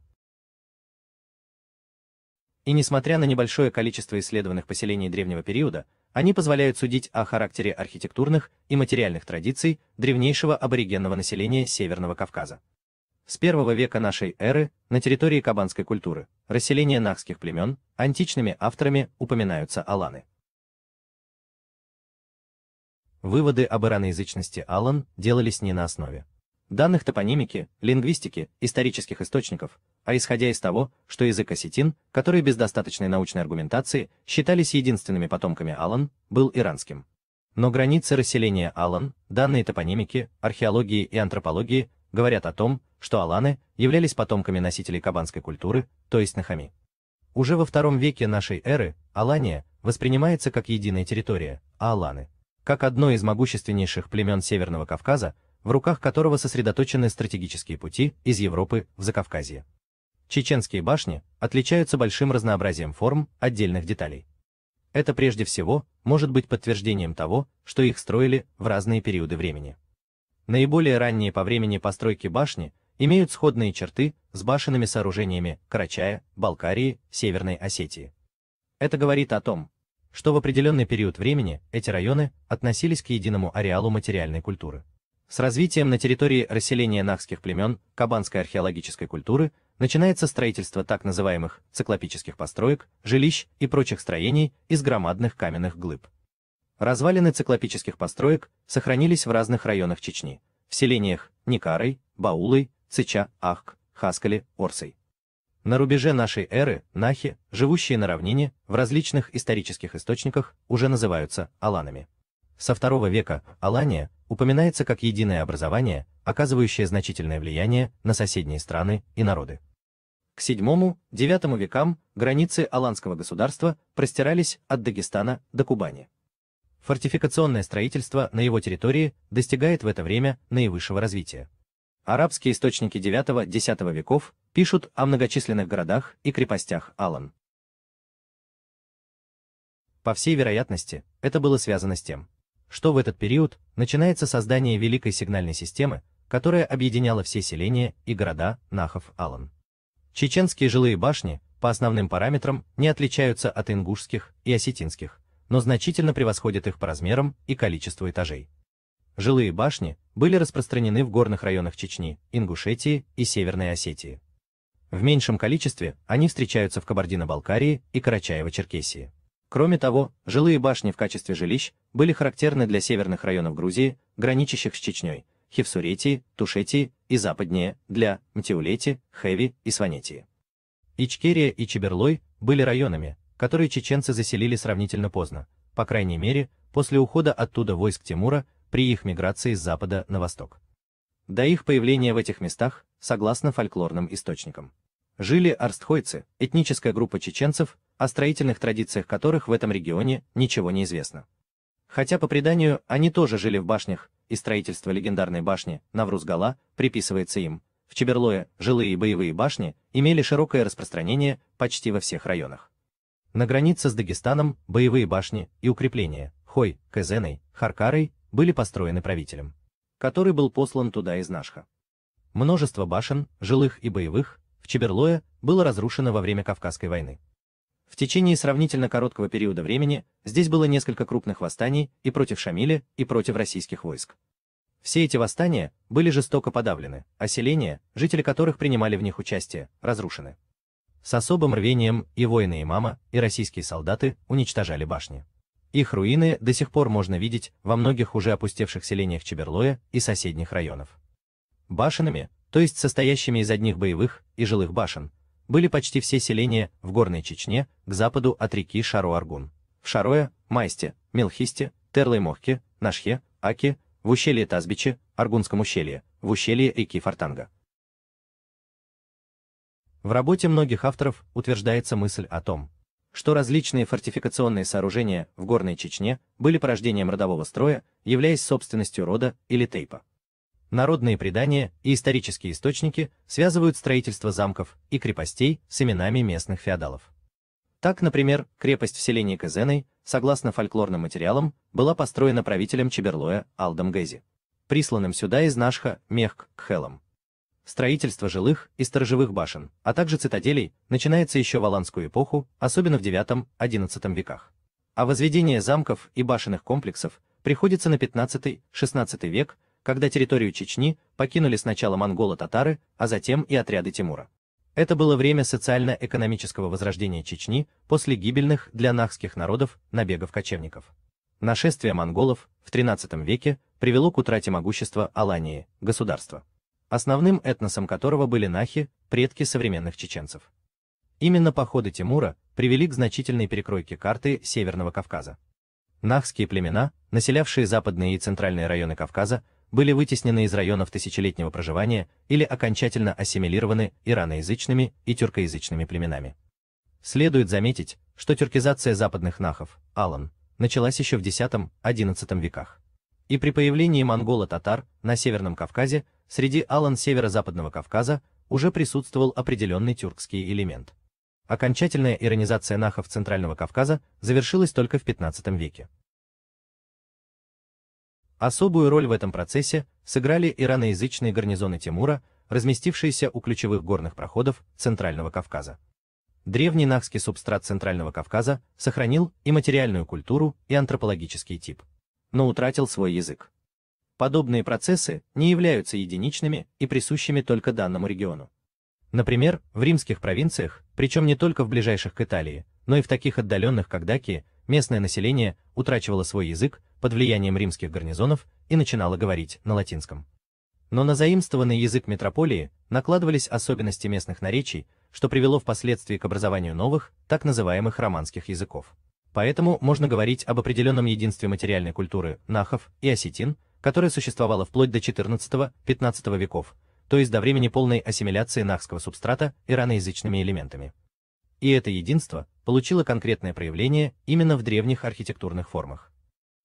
Speaker 1: И несмотря на небольшое количество исследованных поселений древнего периода, они позволяют судить о характере архитектурных и материальных традиций древнейшего аборигенного населения Северного Кавказа. С первого века нашей эры на территории кабанской культуры, расселения нахских племен, античными авторами упоминаются аланы. Выводы об ираноязычности алан делались не на основе данных топонимики, лингвистики, исторических источников, а исходя из того, что язык осетин, который без достаточной научной аргументации считались единственными потомками алан, был иранским. Но границы расселения алан, данные топонимики, археологии и антропологии говорят о том, что аланы являлись потомками носителей кабанской культуры, то есть нахами. Уже во II веке нашей эры Алания воспринимается как единая территория, а аланы как одно из могущественнейших племен Северного Кавказа, в руках которого сосредоточены стратегические пути из Европы в Закавказье. Чеченские башни отличаются большим разнообразием форм отдельных деталей. Это прежде всего может быть подтверждением того, что их строили в разные периоды времени. Наиболее ранние по времени постройки башни имеют сходные черты с башенными сооружениями Карачая, Балкарии, Северной Осетии. Это говорит о том, что в определенный период времени эти районы относились к единому ареалу материальной культуры. С развитием на территории расселения нахских племен кабанской археологической культуры начинается строительство так называемых циклопических построек, жилищ и прочих строений из громадных каменных глыб. Развалины циклопических построек сохранились в разных районах Чечни, в селениях Никарой, Баулой, Цыча, Ахк, Хаскале, Орсой. На рубеже нашей эры нахи, живущие на равнине, в различных исторических источниках уже называются аланами. Со II века Алания упоминается как единое образование, оказывающее значительное влияние на соседние страны и народы. К VII-IX векам границы аланского государства простирались от Дагестана до Кубани. Фортификационное строительство на его территории достигает в это время наивысшего развития. Арабские источники IX-X веков пишут о многочисленных городах и крепостях Алан. По всей вероятности, это было связано с тем, что в этот период начинается создание великой сигнальной системы, которая объединяла все селения и города нахов Алан. Чеченские жилые башни по основным параметрам не отличаются от ингушских и осетинских, но значительно превосходят их по размерам и количеству этажей. Жилые башни были распространены в горных районах Чечни, Ингушетии и Северной Осетии. В меньшем количестве они встречаются в Кабардино-Балкарии и Карачаево-Черкесии. Кроме того, жилые башни в качестве жилищ были характерны для северных районов Грузии, граничащих с Чечней, Хевсуретии, Тушетии и западнее для Мтиулети, Хэви и Сванетии. Ичкерия и Чеберлой были районами, которые чеченцы заселили сравнительно поздно, по крайней мере, после ухода оттуда войск Тимура при их миграции с запада на восток. До их появления в этих местах, согласно фольклорным источникам, жили арстхойцы, этническая группа чеченцев, о строительных традициях которых в этом регионе ничего не известно. Хотя по преданию они тоже жили в башнях, и строительство легендарной башни Навруз-Гала приписывается им, в Чеберлое жилые и боевые башни имели широкое распространение почти во всех районах. На границе с Дагестаном боевые башни и укрепления Хой, Кезеной, Харкарой были построены правителем, который был послан туда из Нашха. Множество башен, жилых и боевых, в Чеберлое было разрушено во время Кавказской войны. В течение сравнительно короткого периода времени здесь было несколько крупных восстаний и против Шамиля, и против российских войск. Все эти восстания были жестоко подавлены, а селения, жители которых принимали в них участие, разрушены. С особым рвением и воины имама, и российские солдаты уничтожали башни. Их руины до сих пор можно видеть во многих уже опустевших селениях Чеберлоя и соседних районов. Башенами, то есть состоящими из одних боевых и жилых башен, были почти все селения в Горной Чечне к западу от реки Шаро-Аргун, в Шарое, Майсте, Мелхисте, Терлой-Мохке, Нашхе, Аке, в ущелье Тазбиче, Аргунском ущелье, в ущелье реки Фортанга. В работе многих авторов утверждается мысль о том, что различные фортификационные сооружения в Горной Чечне были порождением родового строя, являясь собственностью рода или тейпа. Народные предания и исторические источники связывают строительство замков и крепостей с именами местных феодалов. Так, например, крепость в селении Кезеной, согласно фольклорным материалам, была построена правителем Чеберлоя Алдом Гези, присланным сюда из Нашха Мехк Кхелом. Строительство жилых и сторожевых башен, а также цитаделей начинается еще в аланскую эпоху, особенно в IX-XI веках. А возведение замков и башенных комплексов приходится на XV-XVI век, когда территорию Чечни покинули сначала монголо-татары, а затем и отряды Тимура. Это было время социально-экономического возрождения Чечни после гибельных для нахских народов набегов кочевников. Нашествие монголов в XIII веке привело к утрате могущества Алании, государства, основным этносом которого были нахи, предки современных чеченцев. Именно походы Тимура привели к значительной перекройке карты Северного Кавказа. Нахские племена, населявшие западные и центральные районы Кавказа, были вытеснены из районов тысячелетнего проживания или окончательно ассимилированы ираноязычными и тюркоязычными племенами. Следует заметить, что тюркизация западных нахов, алан, началась еще в X-XI веках. И при появлении монголо-татар на Северном Кавказе среди алан северо-западного Кавказа уже присутствовал определенный тюркский элемент. Окончательная иранизация нахов Центрального Кавказа завершилась только в XV веке. Особую роль в этом процессе сыграли ираноязычные гарнизоны Тимура, разместившиеся у ключевых горных проходов Центрального Кавказа. Древний нахский субстрат Центрального Кавказа сохранил и материальную культуру, и антропологический тип, но утратил свой язык. Подобные процессы не являются единичными и присущими только данному региону. Например, в римских провинциях, причем не только в ближайших к Италии, но и в таких отдаленных, как Дакия, местное население утрачивало свой язык под влиянием римских гарнизонов и начинало говорить на латинском. Но на заимствованный язык метрополии накладывались особенности местных наречий, что привело впоследствии к образованию новых, так называемых романских языков. Поэтому можно говорить об определенном единстве материальной культуры нахов и осетин, которое существовало вплоть до XIV-XV веков, то есть до времени полной ассимиляции нахского субстрата ираноязычными элементами. И это единство получило конкретное проявление именно в древних архитектурных формах.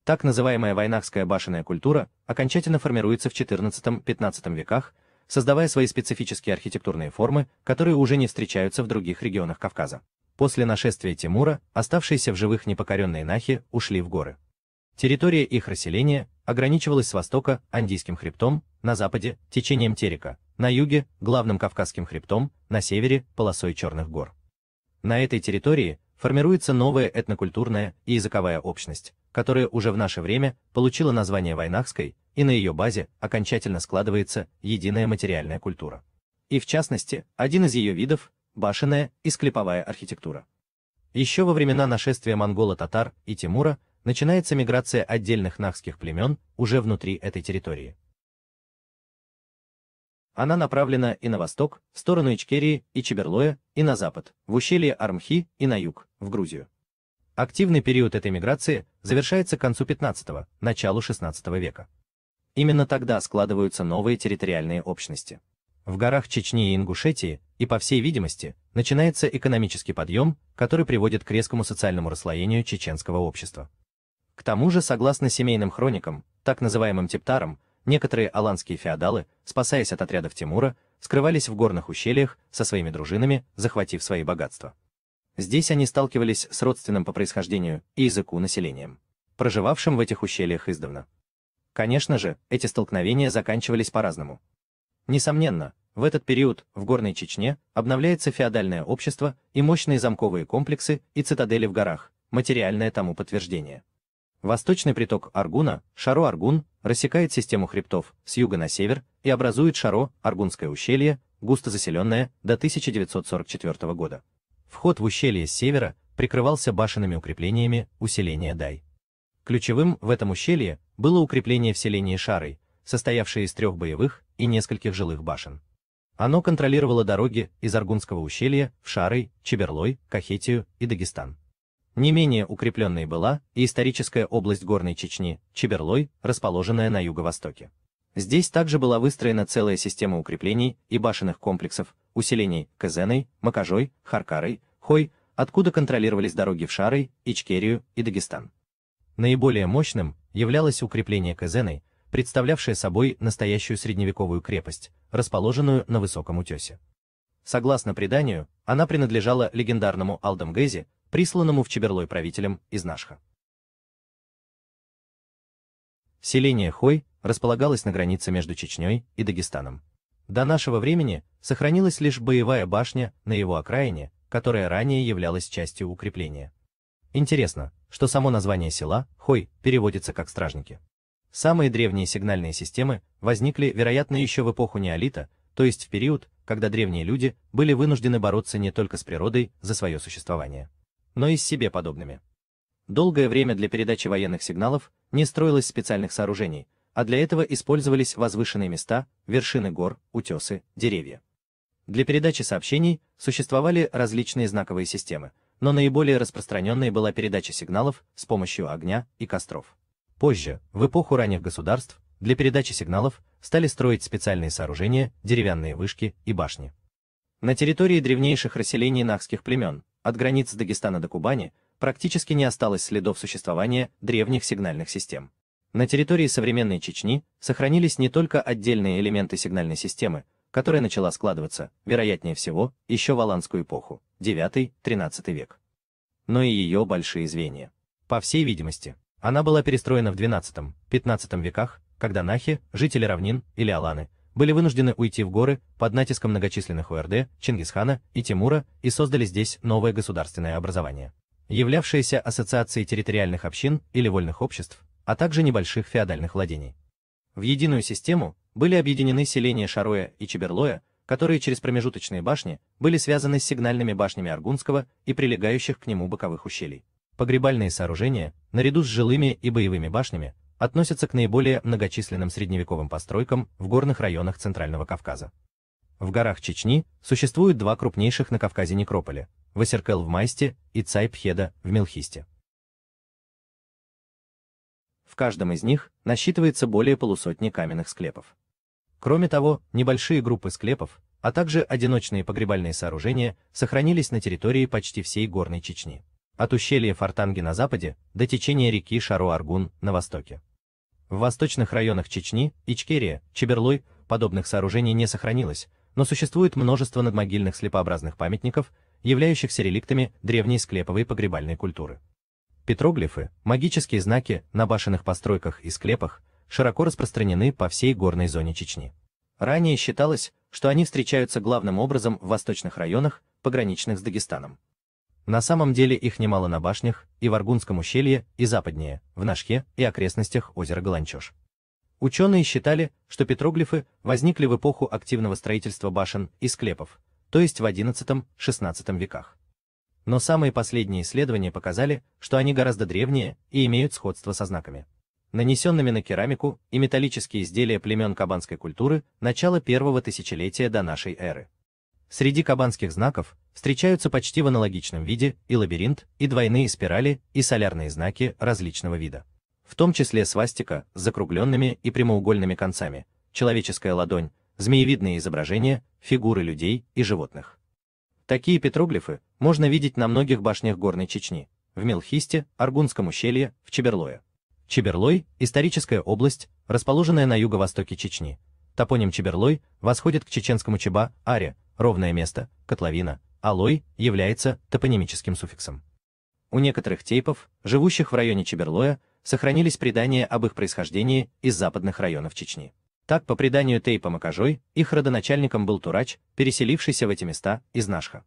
Speaker 1: Так называемая вайнахская башенная культура окончательно формируется в XIV-XV веках, создавая свои специфические архитектурные формы, которые уже не встречаются в других регионах Кавказа. После нашествия Тимура оставшиеся в живых непокоренные нахи ушли в горы. Территория их расселения ограничивалась с востока Андийским хребтом, на западе – течением Терека, на юге – главным Кавказским хребтом, на севере – полосой Черных гор. На этой территории формируется новая этнокультурная и языковая общность, которая уже в наше время получила название вайнахской, и на ее базе окончательно складывается единая материальная культура. И в частности, один из ее видов – башенная и склеповая архитектура. Еще во времена нашествия монголо-татар и Тимура начинается миграция отдельных нахских племен уже внутри этой территории. Она направлена и на восток, в сторону Ичкерии и Чеберлоя, и на запад, в ущелье Армхи, и на юг, в Грузию. Активный период этой миграции завершается к концу XV – началу XVI века. Именно тогда складываются новые территориальные общности. В горах Чечни и Ингушетии, и по всей видимости, начинается экономический подъем, который приводит к резкому социальному расслоению чеченского общества. К тому же, согласно семейным хроникам, так называемым тептарам, некоторые аланские феодалы, спасаясь от отрядов Тимура, скрывались в горных ущельях со своими дружинами, захватив свои богатства. Здесь они сталкивались с родственным по происхождению и языку населением, проживавшим в этих ущельях издавна. Конечно же, эти столкновения заканчивались по-разному. Несомненно, в этот период в Горной Чечне обновляется феодальное общество и мощные замковые комплексы и цитадели в горах, материальное тому подтверждение. Восточный приток Аргуна, Шаро-Аргун, рассекает систему хребтов с юга на север и образует Шаро-Аргунское ущелье, густо заселенное до 1944 года. Вход в ущелье с севера прикрывался башенными укреплениями усиления Дай. Ключевым в этом ущелье было укрепление в селении Шарой, состоявшее из 3 боевых и нескольких жилых башен. Оно контролировало дороги из Аргунского ущелья в Шарой, Чеберлой, Кахетию и Дагестан. Не менее укрепленной была и историческая область Горной Чечни, Чеберлой, расположенная на юго-востоке. Здесь также была выстроена целая система укреплений и башенных комплексов, усилений Казеной, Макажой, Харкарой, Хой, откуда контролировались дороги в Шарой, Ичкерию и Дагестан. Наиболее мощным являлось укрепление Казеной, представлявшее собой настоящую средневековую крепость, расположенную на высоком утесе. Согласно преданию, она принадлежала легендарному Алдамгези, присланному в Чеберлой правителем из Нашха. Селение Хой располагалось на границе между Чечней и Дагестаном. До нашего времени сохранилась лишь боевая башня на его окраине, которая ранее являлась частью укрепления. Интересно, что само название села Хой переводится как стражники. Самые древние сигнальные системы возникли, вероятно, еще в эпоху неолита, то есть в период, когда древние люди были вынуждены бороться не только с природой за свое существование, но и с себе подобными. Долгое время для передачи военных сигналов не строилось специальных сооружений, а для этого использовались возвышенные места, вершины гор, утесы, деревья. Для передачи сообщений существовали различные знаковые системы, но наиболее распространенной была передача сигналов с помощью огня и костров. Позже, в эпоху ранних государств, для передачи сигналов стали строить специальные сооружения, деревянные вышки и башни. На территории древнейших расселений нахских племен, от границ Дагестана до Кубани, практически не осталось следов существования древних сигнальных систем. На территории современной Чечни сохранились не только отдельные элементы сигнальной системы, которая начала складываться, вероятнее всего, еще в аланскую эпоху, IX-XIII век, но и ее большие звенья. По всей видимости, она была перестроена в XII-XV веках, когда нахи, жители равнин или аланы, были вынуждены уйти в горы под натиском многочисленных ОРД, Чингисхана и Тимура и создали здесь новое государственное образование, являвшееся ассоциацией территориальных общин или вольных обществ, а также небольших феодальных владений. В единую систему были объединены селения Шароя и Чеберлоя, которые через промежуточные башни были связаны с сигнальными башнями Аргунского и прилегающих к нему боковых ущелий. Погребальные сооружения, наряду с жилыми и боевыми башнями, относятся к наиболее многочисленным средневековым постройкам в горных районах Центрального Кавказа. В горах Чечни существуют два крупнейших на Кавказе некрополя – Васеркел в Майсте и Цай-Пхеда в Мелхисте. В каждом из них насчитывается более полусотни каменных склепов. Кроме того, небольшие группы склепов, а также одиночные погребальные сооружения сохранились на территории почти всей горной Чечни, от ущелья Фортанги на западе до течения реки Шаро-Аргун на востоке. В восточных районах Чечни, Ичкерия, Чеберлой подобных сооружений не сохранилось, но существует множество надмогильных слепообразных памятников, являющихся реликтами древней склеповой погребальной культуры. Петроглифы, магические знаки на башенных постройках и склепах, широко распространены по всей горной зоне Чечни. Ранее считалось, что они встречаются главным образом в восточных районах, пограничных с Дагестаном. На самом деле их немало на башнях и в Аргунском ущелье, и западнее, в Нашхе и окрестностях озера Галанчош. Ученые считали, что петроглифы возникли в эпоху активного строительства башен и склепов, то есть в XI-XVI веках. Но самые последние исследования показали, что они гораздо древнее и имеют сходство со знаками, нанесенными на керамику и металлические изделия племен кабанской культуры начала первого тысячелетия до нашей эры. Среди кабанских знаков встречаются почти в аналогичном виде и лабиринт, и двойные спирали, и солярные знаки различного вида, в том числе свастика с закругленными и прямоугольными концами, человеческая ладонь, змеевидные изображения, фигуры людей и животных. Такие петроглифы можно видеть на многих башнях горной Чечни, в Мелхисте, Аргунском ущелье, в Чеберлое. Чеберлой – историческая область, расположенная на юго-востоке Чечни. Топоним Чеберлой восходит к чеченскому Чеба-Аре, ровное место, котловина, а Лой является топонимическим суффиксом. У некоторых тейпов, живущих в районе Чеберлоя, сохранились предания об их происхождении из западных районов Чечни. Так, по преданию тейпа Макажой, их родоначальником был Турач, переселившийся в эти места из Нашха.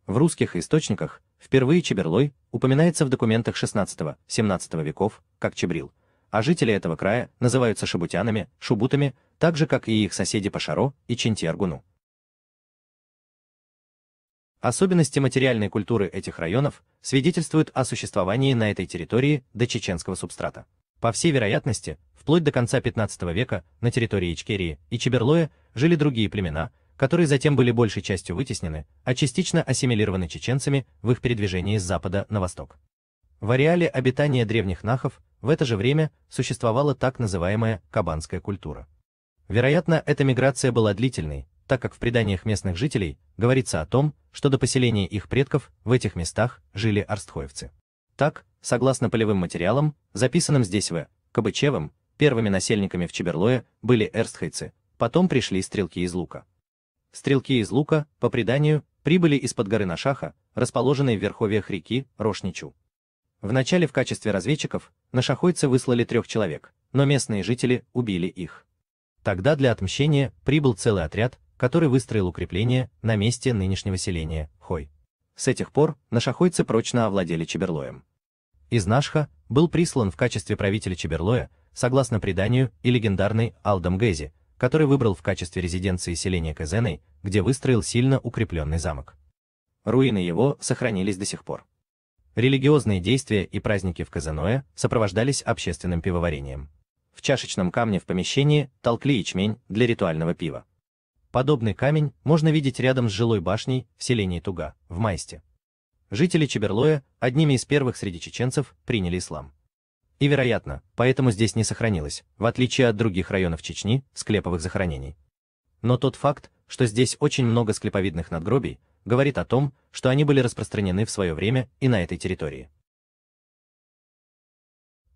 Speaker 1: В русских источниках впервые Чеберлой упоминается в документах XVI-XVII веков, как Чебрил, а жители этого края называются шабутянами, шубутами, так же, как и их соседи по Шаро и Чинти-Аргуну. Особенности материальной культуры этих районов свидетельствуют о существовании на этой территории дочеченского субстрата. По всей вероятности, вплоть до конца XV века на территории Ичкерии и Чеберлоя жили другие племена, которые затем были большей частью вытеснены, а частично ассимилированы чеченцами в их передвижении с запада на восток. В ареале обитания древних нахов в это же время существовала так называемая кабанская культура. Вероятно, эта миграция была длительной, так как в преданиях местных жителей говорится о том, что до поселения их предков в этих местах жили арстхоевцы. Так, согласно полевым материалам, записанным здесь в Кабычевым, первыми насельниками в Чеберлое были эрстхойцы, потом пришли стрелки из Лука. Стрелки из Лука, по преданию, прибыли из-под горы Нашаха, расположенной в верховьях реки Рошничу. Вначале в качестве разведчиков нашахойцы выслали 3 человек, но местные жители убили их. Тогда для отмщения прибыл целый отряд, который выстроил укрепление на месте нынешнего селения Хой. С этих пор нашахойцы прочно овладели Чеберлоем. Из Нашха был прислан в качестве правителя Чеберлоя, согласно преданию, и легендарный Алдамгези, который выбрал в качестве резиденции селение Кэзэнэй, где выстроил сильно укрепленный замок. Руины его сохранились до сих пор. Религиозные действия и праздники в Кэзэное сопровождались общественным пивоварением. В чашечном камне в помещении толкли ячмень для ритуального пива. Подобный камень можно видеть рядом с жилой башней в селении Туга, в Майсте. Жители Чеберлоя одними из первых среди чеченцев приняли ислам. И, вероятно, поэтому здесь не сохранилось, в отличие от других районов Чечни, склеповых захоронений. Но тот факт, что здесь очень много склеповидных надгробий, говорит о том, что они были распространены в свое время и на этой территории.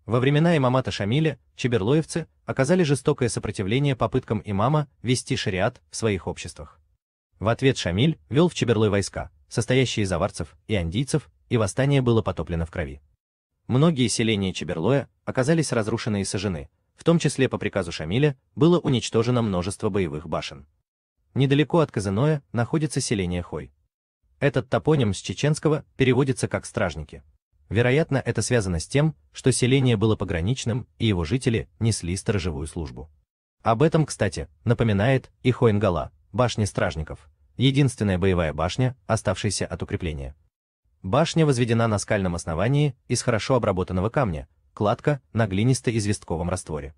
Speaker 1: Во времена имамата Шамиля чеберлоевцы оказали жестокое сопротивление попыткам имама вести шариат в своих обществах. В ответ Шамиль вел в Чеберлой войска, состоящие из аварцев и андийцев, и восстание было потоплено в крови. Многие селения Чеберлоя оказались разрушены и сожжены, в том числе по приказу Шамиля было уничтожено множество боевых башен. Недалеко от Кэзэное находится селение Хой. Этот топоним с чеченского переводится как «стражники». Вероятно, это связано с тем, что селение было пограничным, и его жители несли сторожевую службу. Об этом, кстати, напоминает и Хойнгала, башня стражников, единственная боевая башня, оставшаяся от укрепления. Башня возведена на скальном основании из хорошо обработанного камня, кладка на глинисто-известковом растворе.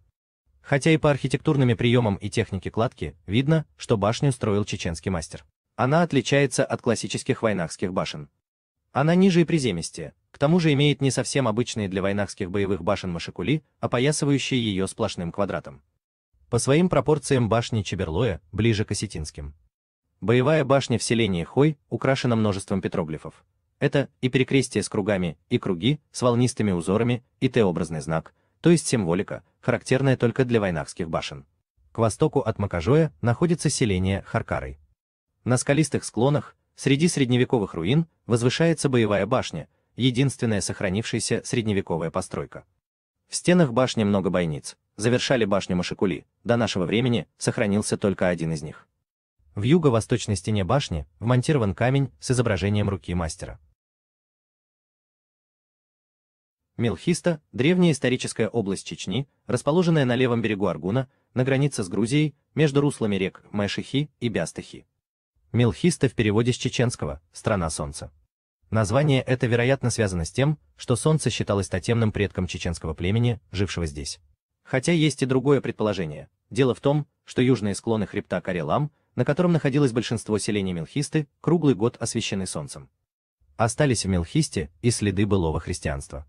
Speaker 1: Хотя и по архитектурным приемам и технике кладки видно, что башню строил чеченский мастер. Она отличается от классических вайнахских башен. Она ниже и приземистее, к тому же имеет не совсем обычные для вайнахских боевых башен машикули, опоясывающие ее сплошным квадратом. По своим пропорциям башни Чеберлоя ближе к осетинским. Боевая башня в селении Хой украшена множеством петроглифов. Это и перекрестие с кругами, и круги с волнистыми узорами, и Т-образный знак, то есть символика, характерная только для вайнахских башен. К востоку от Макажоя находится селение Харкарой. На скалистых склонах, среди средневековых руин, возвышается боевая башня, единственная сохранившаяся средневековая постройка. В стенах башни много бойниц, завершали башню машикули, до нашего времени сохранился только один из них. В юго-восточной стене башни вмонтирован камень с изображением руки мастера. Мелхиста – древняя историческая область Чечни, расположенная на левом берегу Аргуна, на границе с Грузией, между руслами рек Майшихи и Бястахи. Мелхиста в переводе с чеченского «страна солнца». Название это, вероятно, связано с тем, что солнце считалось тотемным предком чеченского племени, жившего здесь. Хотя есть и другое предположение. Дело в том, что южные склоны хребта Карелам, на котором находилось большинство селений Мелхисты, круглый год освящены солнцем. Остались в Мелхисте и следы былого христианства.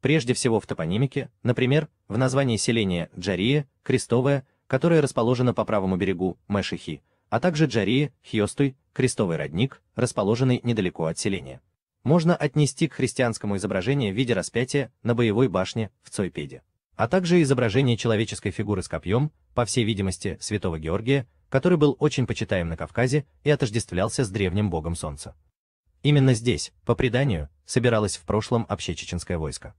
Speaker 1: Прежде всего в топонимике, например, в названии селения Джария, крестовая, которое расположено по правому берегу Мэшихи, а также Джария, Хьостуй, крестовый родник, расположенный недалеко от селения. Можно отнести к христианскому изображению в виде распятия на боевой башне в Цойпеде, а также изображение человеческой фигуры с копьем, по всей видимости, святого Георгия, который был очень почитаем на Кавказе и отождествлялся с древним богом солнца. Именно здесь, по преданию, собиралось в прошлом общечеченское войско.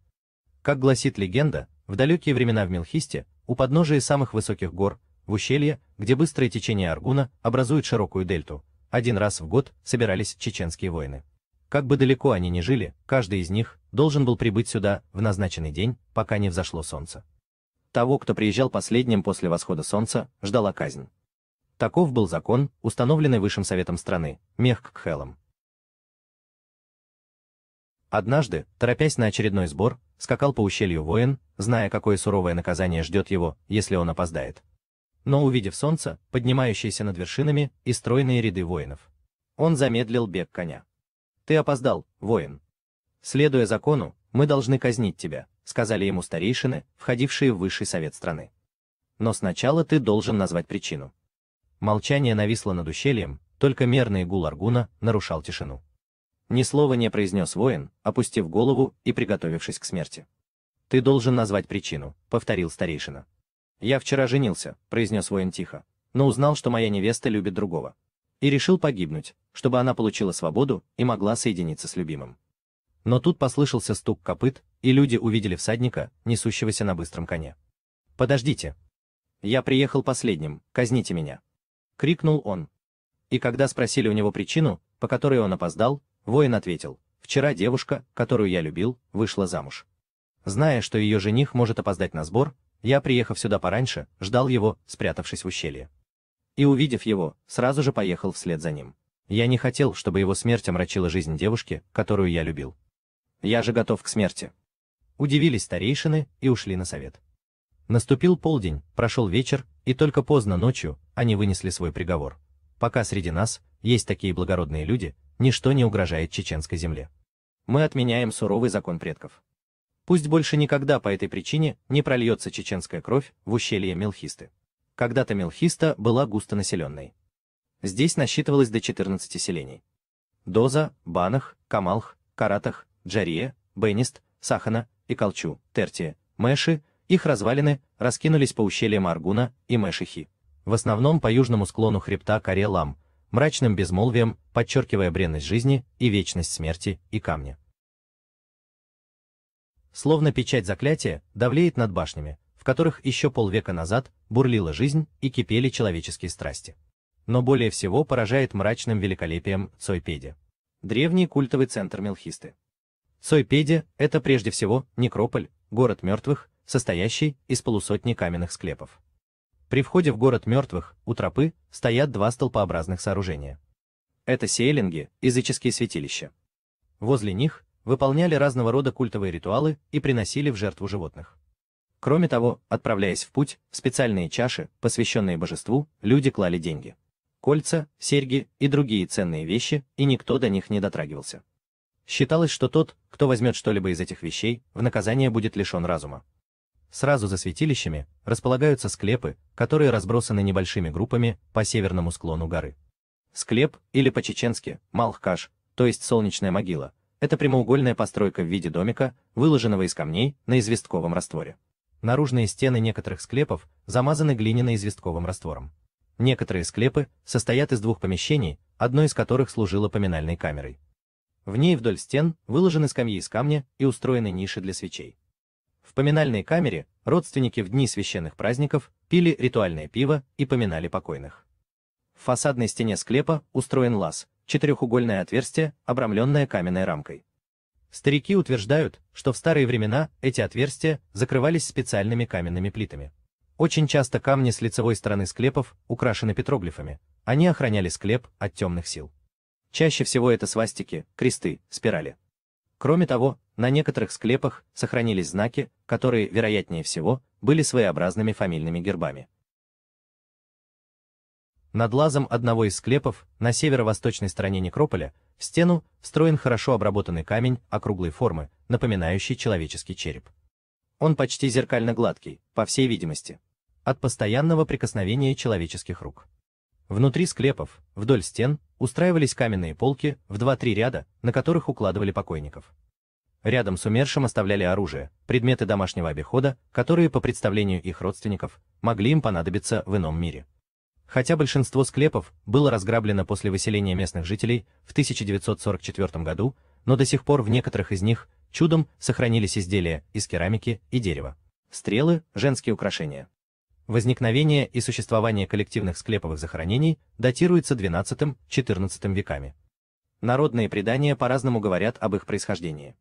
Speaker 1: Как гласит легенда, в далекие времена в Мелхисте, у подножия самых высоких гор, в ущелье, где быстрое течение Аргуна образует широкую дельту, один раз в год собирались чеченские воины. Как бы далеко они ни жили, каждый из них должен был прибыть сюда в назначенный день, пока не взошло солнце. Того, кто приезжал последним после восхода солнца, ждала казнь. Таков был закон, установленный Высшим Советом страны, Мехкхелом. Однажды, торопясь на очередной сбор, скакал по ущелью воин, зная, какое суровое наказание ждет его, если он опоздает. Но увидев солнце, поднимающееся над вершинами, и стройные ряды воинов, он замедлил бег коня. «Ты опоздал, воин. Следуя закону, мы должны казнить тебя», сказали ему старейшины, входившие в Высший Совет страны. «Но сначала ты должен назвать причину». Молчание нависло над ущельем, только мерный гул Аргуна нарушал тишину. Ни слова не произнес воин, опустив голову и приготовившись к смерти. «Ты должен назвать причину», — повторил старейшина. «Я вчера женился», — произнес воин тихо, «но узнал, что моя невеста любит другого. И решил погибнуть, чтобы она получила свободу и могла соединиться с любимым». Но тут послышался стук копыт, и люди увидели всадника, несущегося на быстром коне. «Подождите!» «Я приехал последним, казните меня!» — крикнул он. И когда спросили у него причину, по которой он опоздал, воин ответил: «Вчера девушка, которую я любил, вышла замуж. Зная, что ее жених может опоздать на сбор, я, приехав сюда пораньше, ждал его, спрятавшись в ущелье. И увидев его, сразу же поехал вслед за ним. Я не хотел, чтобы его смерть омрачила жизнь девушки, которую я любил. Я же готов к смерти». Удивились старейшины и ушли на совет. Наступил полдень, прошел вечер, и только поздно ночью они вынесли свой приговор. Пока среди нас есть такие благородные люди, ничто не угрожает чеченской земле. Мы отменяем суровый закон предков. Пусть больше никогда по этой причине не прольется чеченская кровь в ущелье Мелхисты. Когда-то Мелхиста была густонаселенной. Здесь насчитывалось до 14 селений. Доза, Банах, Камалх, Каратах, Джария, Бенист, Сахана и Колчу, Тертия, Мэши, их развалины раскинулись по ущельям Аргуна и Мэшихи. В основном по южному склону хребта Каре-Лам, мрачным безмолвием, подчеркивая бренность жизни и вечность смерти и камня. Словно печать заклятия давлеет над башнями, в которых еще полвека назад бурлила жизнь и кипели человеческие страсти. Но более всего поражает мрачным великолепием Цойпеди, древний культовый центр Мелхисты. Цойпеди – это прежде всего некрополь, город мертвых, состоящий из полусотни каменных склепов. При входе в город мертвых у тропы стоят два столпообразных сооружения. Это сеэлинги, языческие святилища. Возле них выполняли разного рода культовые ритуалы и приносили в жертву животных. Кроме того, отправляясь в путь, в специальные чаши, посвященные божеству, люди клали деньги, кольца, серьги и другие ценные вещи, и никто до них не дотрагивался. Считалось, что тот, кто возьмет что-либо из этих вещей, в наказание будет лишен разума. Сразу за святилищами располагаются склепы, которые разбросаны небольшими группами по северному склону горы. Склеп, или по-чеченски Малхкаш, то есть солнечная могила, это прямоугольная постройка в виде домика, выложенного из камней на известковом растворе. Наружные стены некоторых склепов замазаны глиняно-известковым раствором. Некоторые склепы состоят из двух помещений, одно из которых служило поминальной камерой. В ней вдоль стен выложены скамьи из камня и устроены ниши для свечей. В поминальной камере родственники в дни священных праздников пили ритуальное пиво и поминали покойных. В фасадной стене склепа устроен лаз, четырехугольное отверстие, обрамленное каменной рамкой. Старики утверждают, что в старые времена эти отверстия закрывались специальными каменными плитами. Очень часто камни с лицевой стороны склепов украшены петроглифами, они охраняли склеп от темных сил. Чаще всего это свастики, кресты, спирали. Кроме того, на некоторых склепах сохранились знаки, которые, вероятнее всего, были своеобразными фамильными гербами. Над лазом одного из склепов, на северо-восточной стороне некрополя, в стену встроен хорошо обработанный камень округлой формы, напоминающий человеческий череп. Он почти зеркально гладкий, по всей видимости, от постоянного прикосновения человеческих рук. Внутри склепов, вдоль стен, устраивались каменные полки в 2-3 ряда, на которых укладывали покойников. Рядом с умершим оставляли оружие, предметы домашнего обихода, которые, по представлению их родственников, могли им понадобиться в ином мире. Хотя большинство склепов было разграблено после выселения местных жителей в 1944 году, но до сих пор в некоторых из них чудом сохранились изделия из керамики и дерева. Стрелы, женские украшения. Возникновение и существование коллективных склеповых захоронений датируется XII-XIV веками. Народные предания по-разному говорят об их происхождении.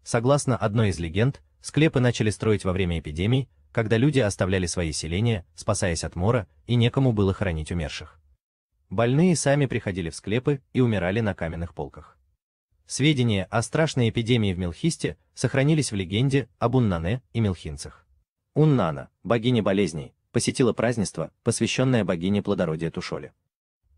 Speaker 1: Согласно одной из легенд, склепы начали строить во время эпидемий, когда люди оставляли свои селения, спасаясь от мора, и некому было хоронить умерших. Больные сами приходили в склепы и умирали на каменных полках. Сведения о страшной эпидемии в Мелхисте сохранились в легенде об Уннане и мелхинцах. Уннана, богиня болезней, посетила празднество, посвященное богине плодородия Тушоле.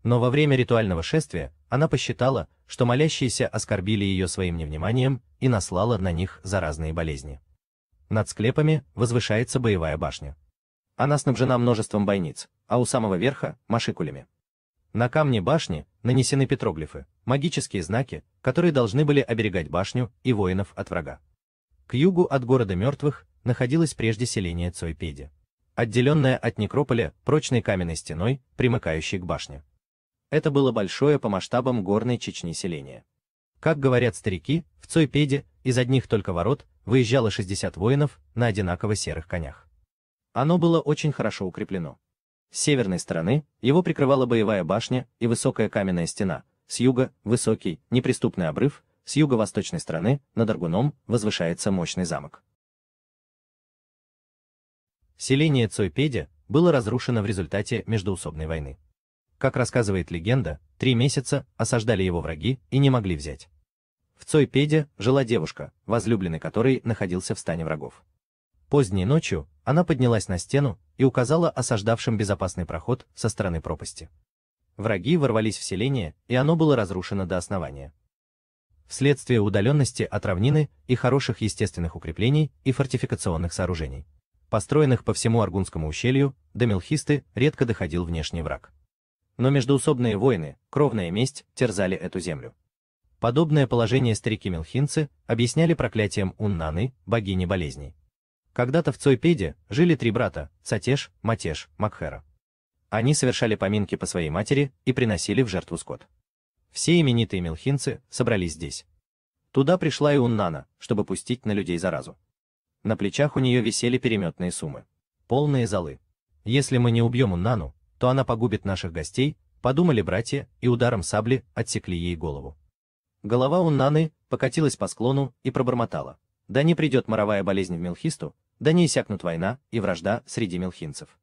Speaker 1: Но во время ритуального шествия она посчитала, что молящиеся оскорбили ее своим невниманием и наслала на них заразные болезни. Над склепами возвышается боевая башня. Она снабжена множеством бойниц, а у самого верха – машикулями. На камне башни нанесены петроглифы, магические знаки, которые должны были оберегать башню и воинов от врага. К югу от города мертвых находилось прежде селение Цойпеди, отделенное от некрополя прочной каменной стеной, примыкающей к башне. Это было большое по масштабам горной Чечни селение. Как говорят старики, в Цойпеди из одних только ворот выезжало 60 воинов на одинаково серых конях. Оно было очень хорошо укреплено. С северной стороны его прикрывала боевая башня и высокая каменная стена, с юга – высокий, неприступный обрыв, с юго-восточной стороны, над Аргуном, возвышается мощный замок. Селение Цойпедя было разрушено в результате междоусобной войны. Как рассказывает легенда, 3 месяца осаждали его враги и не могли взять. В Цойпеде жила девушка, возлюбленный которой находился в стане врагов. Поздней ночью она поднялась на стену и указала осаждавшим безопасный проход со стороны пропасти. Враги ворвались в селение, и оно было разрушено до основания. Вследствие удаленности от равнины и хороших естественных укреплений и фортификационных сооружений, построенных по всему Аргунскому ущелью, до Мелхисты редко доходил внешний враг. Но междоусобные войны, кровная месть терзали эту землю. Подобное положение старики-мелхинцы объясняли проклятием Уннаны, богини болезней. Когда-то в Цойпеде жили 3 брата – Сатеш, Матеш, Макхера. Они совершали поминки по своей матери и приносили в жертву скот. Все именитые мелхинцы собрались здесь. Туда пришла и Уннана, чтобы пустить на людей заразу. На плечах у нее висели переметные суммы, полные золы. Если мы не убьем Уннану, то она погубит наших гостей, подумали братья и ударом сабли отсекли ей голову. Голова Уннаны покатилась по склону и пробормотала: да не придет моровая болезнь в Мелхисту, да не иссякнут война и вражда среди мелхинцев.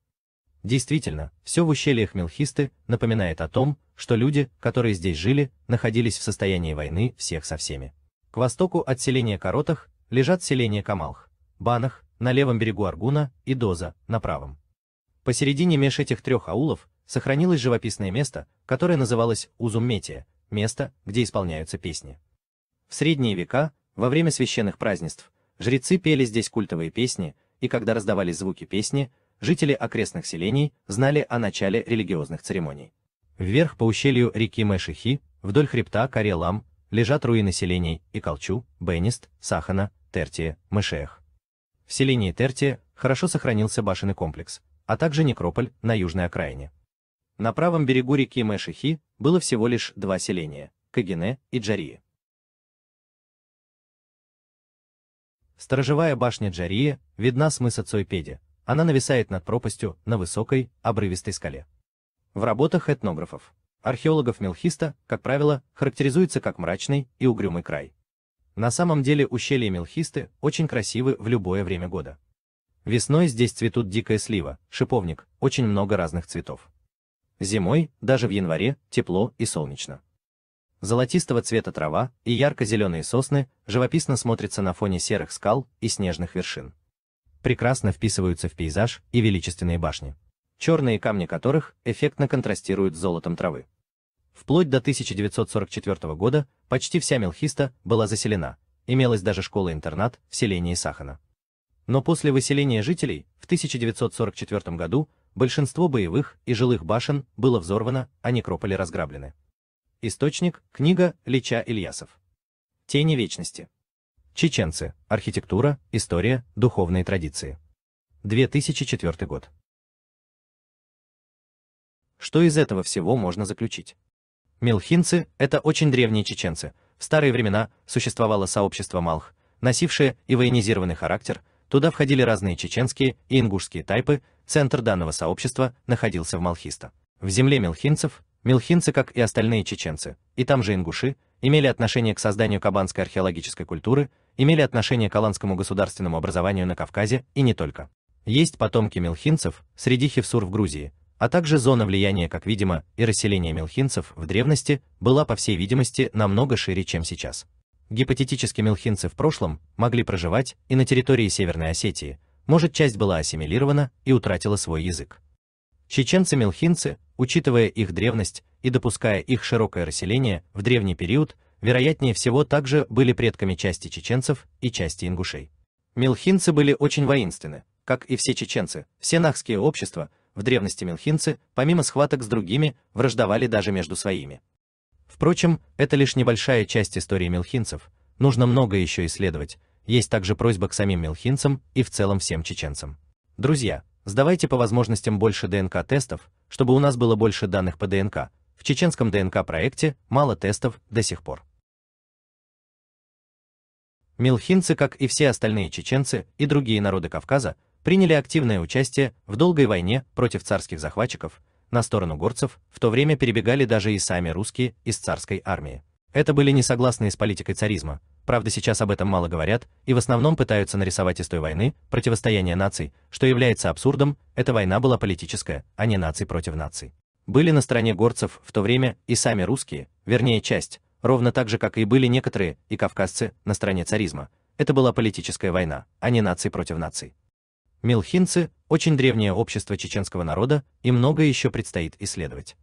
Speaker 1: Действительно, все в ущельях Мелхисты напоминает о том, что люди, которые здесь жили, находились в состоянии войны всех со всеми. К востоку от селения Коротах лежат селения Камалх, Банах, на левом берегу Аргуна и Доза, на правом. Посередине меж этих 3 аулов сохранилось живописное место, которое называлось Узумметия, место, где исполняются песни. В средние века, во время священных празднеств, жрецы пели здесь культовые песни, и когда раздавались звуки песни, жители окрестных селений знали о начале религиозных церемоний. Вверх по ущелью реки Мэшихи, вдоль хребта Карелам, лежат руины селений Икалчу, Бенист, Сахана, Тертия, Мышеях. В селении Тертия хорошо сохранился башенный комплекс, а также некрополь на южной окраине. На правом берегу реки Мэшихи было всего лишь 2 селения – Кагине и Джарии. Сторожевая башня Джарии видна с мыса Цойпеде, она нависает над пропастью на высокой, обрывистой скале. В работах этнографов, археологов Мелхиста, как правило, характеризуется как мрачный и угрюмый край. На самом деле ущелья Мелхисты очень красивы в любое время года. Весной здесь цветут дикая слива, шиповник, очень много разных цветов. Зимой, даже в январе, тепло и солнечно. Золотистого цвета трава и ярко-зеленые сосны живописно смотрятся на фоне серых скал и снежных вершин. Прекрасно вписываются в пейзаж и величественные башни, черные камни которых эффектно контрастируют с золотом травы. Вплоть до 1944 года почти вся Мелхиста была заселена, имелась даже школа-интернат в селении Сахана. Но после выселения жителей в 1944 году большинство боевых и жилых башен было взорвано, а некрополи разграблены. Источник – книга Лича Ильясов. Тени вечности. Чеченцы. Архитектура, история, духовные традиции. 2004 год. Что из этого всего можно заключить? Мелхинцы – это очень древние чеченцы. В старые времена существовало сообщество Малх, носившее и военизированный характер, туда входили разные чеченские и ингушские тайпы, центр данного сообщества находился в Малхиста. В земле мелхинцев, мелхинцы, как и остальные чеченцы, и там же ингуши, имели отношение к созданию кабанской археологической культуры, имели отношение к аланскому государственному образованию на Кавказе и не только. Есть потомки мелхинцев среди хевсур в Грузии, а также зона влияния, как видимо, и расселение мелхинцев в древности была, по всей видимости, намного шире, чем сейчас. Гипотетически мелхинцы в прошлом могли проживать и на территории Северной Осетии, может, часть была ассимилирована и утратила свой язык. Чеченцы-мелхинцы, учитывая их древность и допуская их широкое расселение в древний период, вероятнее всего также были предками части чеченцев и части ингушей. Мелхинцы были очень воинственны, как и все чеченцы, все нахские общества, в древности мелхинцы, помимо схваток с другими, враждовали даже между своими. Впрочем, это лишь небольшая часть истории мелхинцев, нужно много еще исследовать, есть также просьба к самим мелхинцам и в целом всем чеченцам. Друзья, сдавайте по возможностям больше ДНК-тестов, чтобы у нас было больше данных по ДНК. В чеченском ДНК-проекте мало тестов до сих пор. Мелхинцы, как и все остальные чеченцы и другие народы Кавказа, приняли активное участие в долгой войне против царских захватчиков, на сторону горцев в то время перебегали даже и сами русские из царской армии. Это были не согласные с политикой царизма, правда сейчас об этом мало говорят и в основном пытаются нарисовать из той войны противостояние наций, что является абсурдом, эта война была политическая, а не наций против наций. Были на стороне горцев в то время и сами русские, вернее часть, ровно так же, как и были некоторые и кавказцы на стороне царизма. Это была политическая война, а не наций против наций. Мелхинцы – очень древнее общество чеченского народа, и многое еще предстоит исследовать.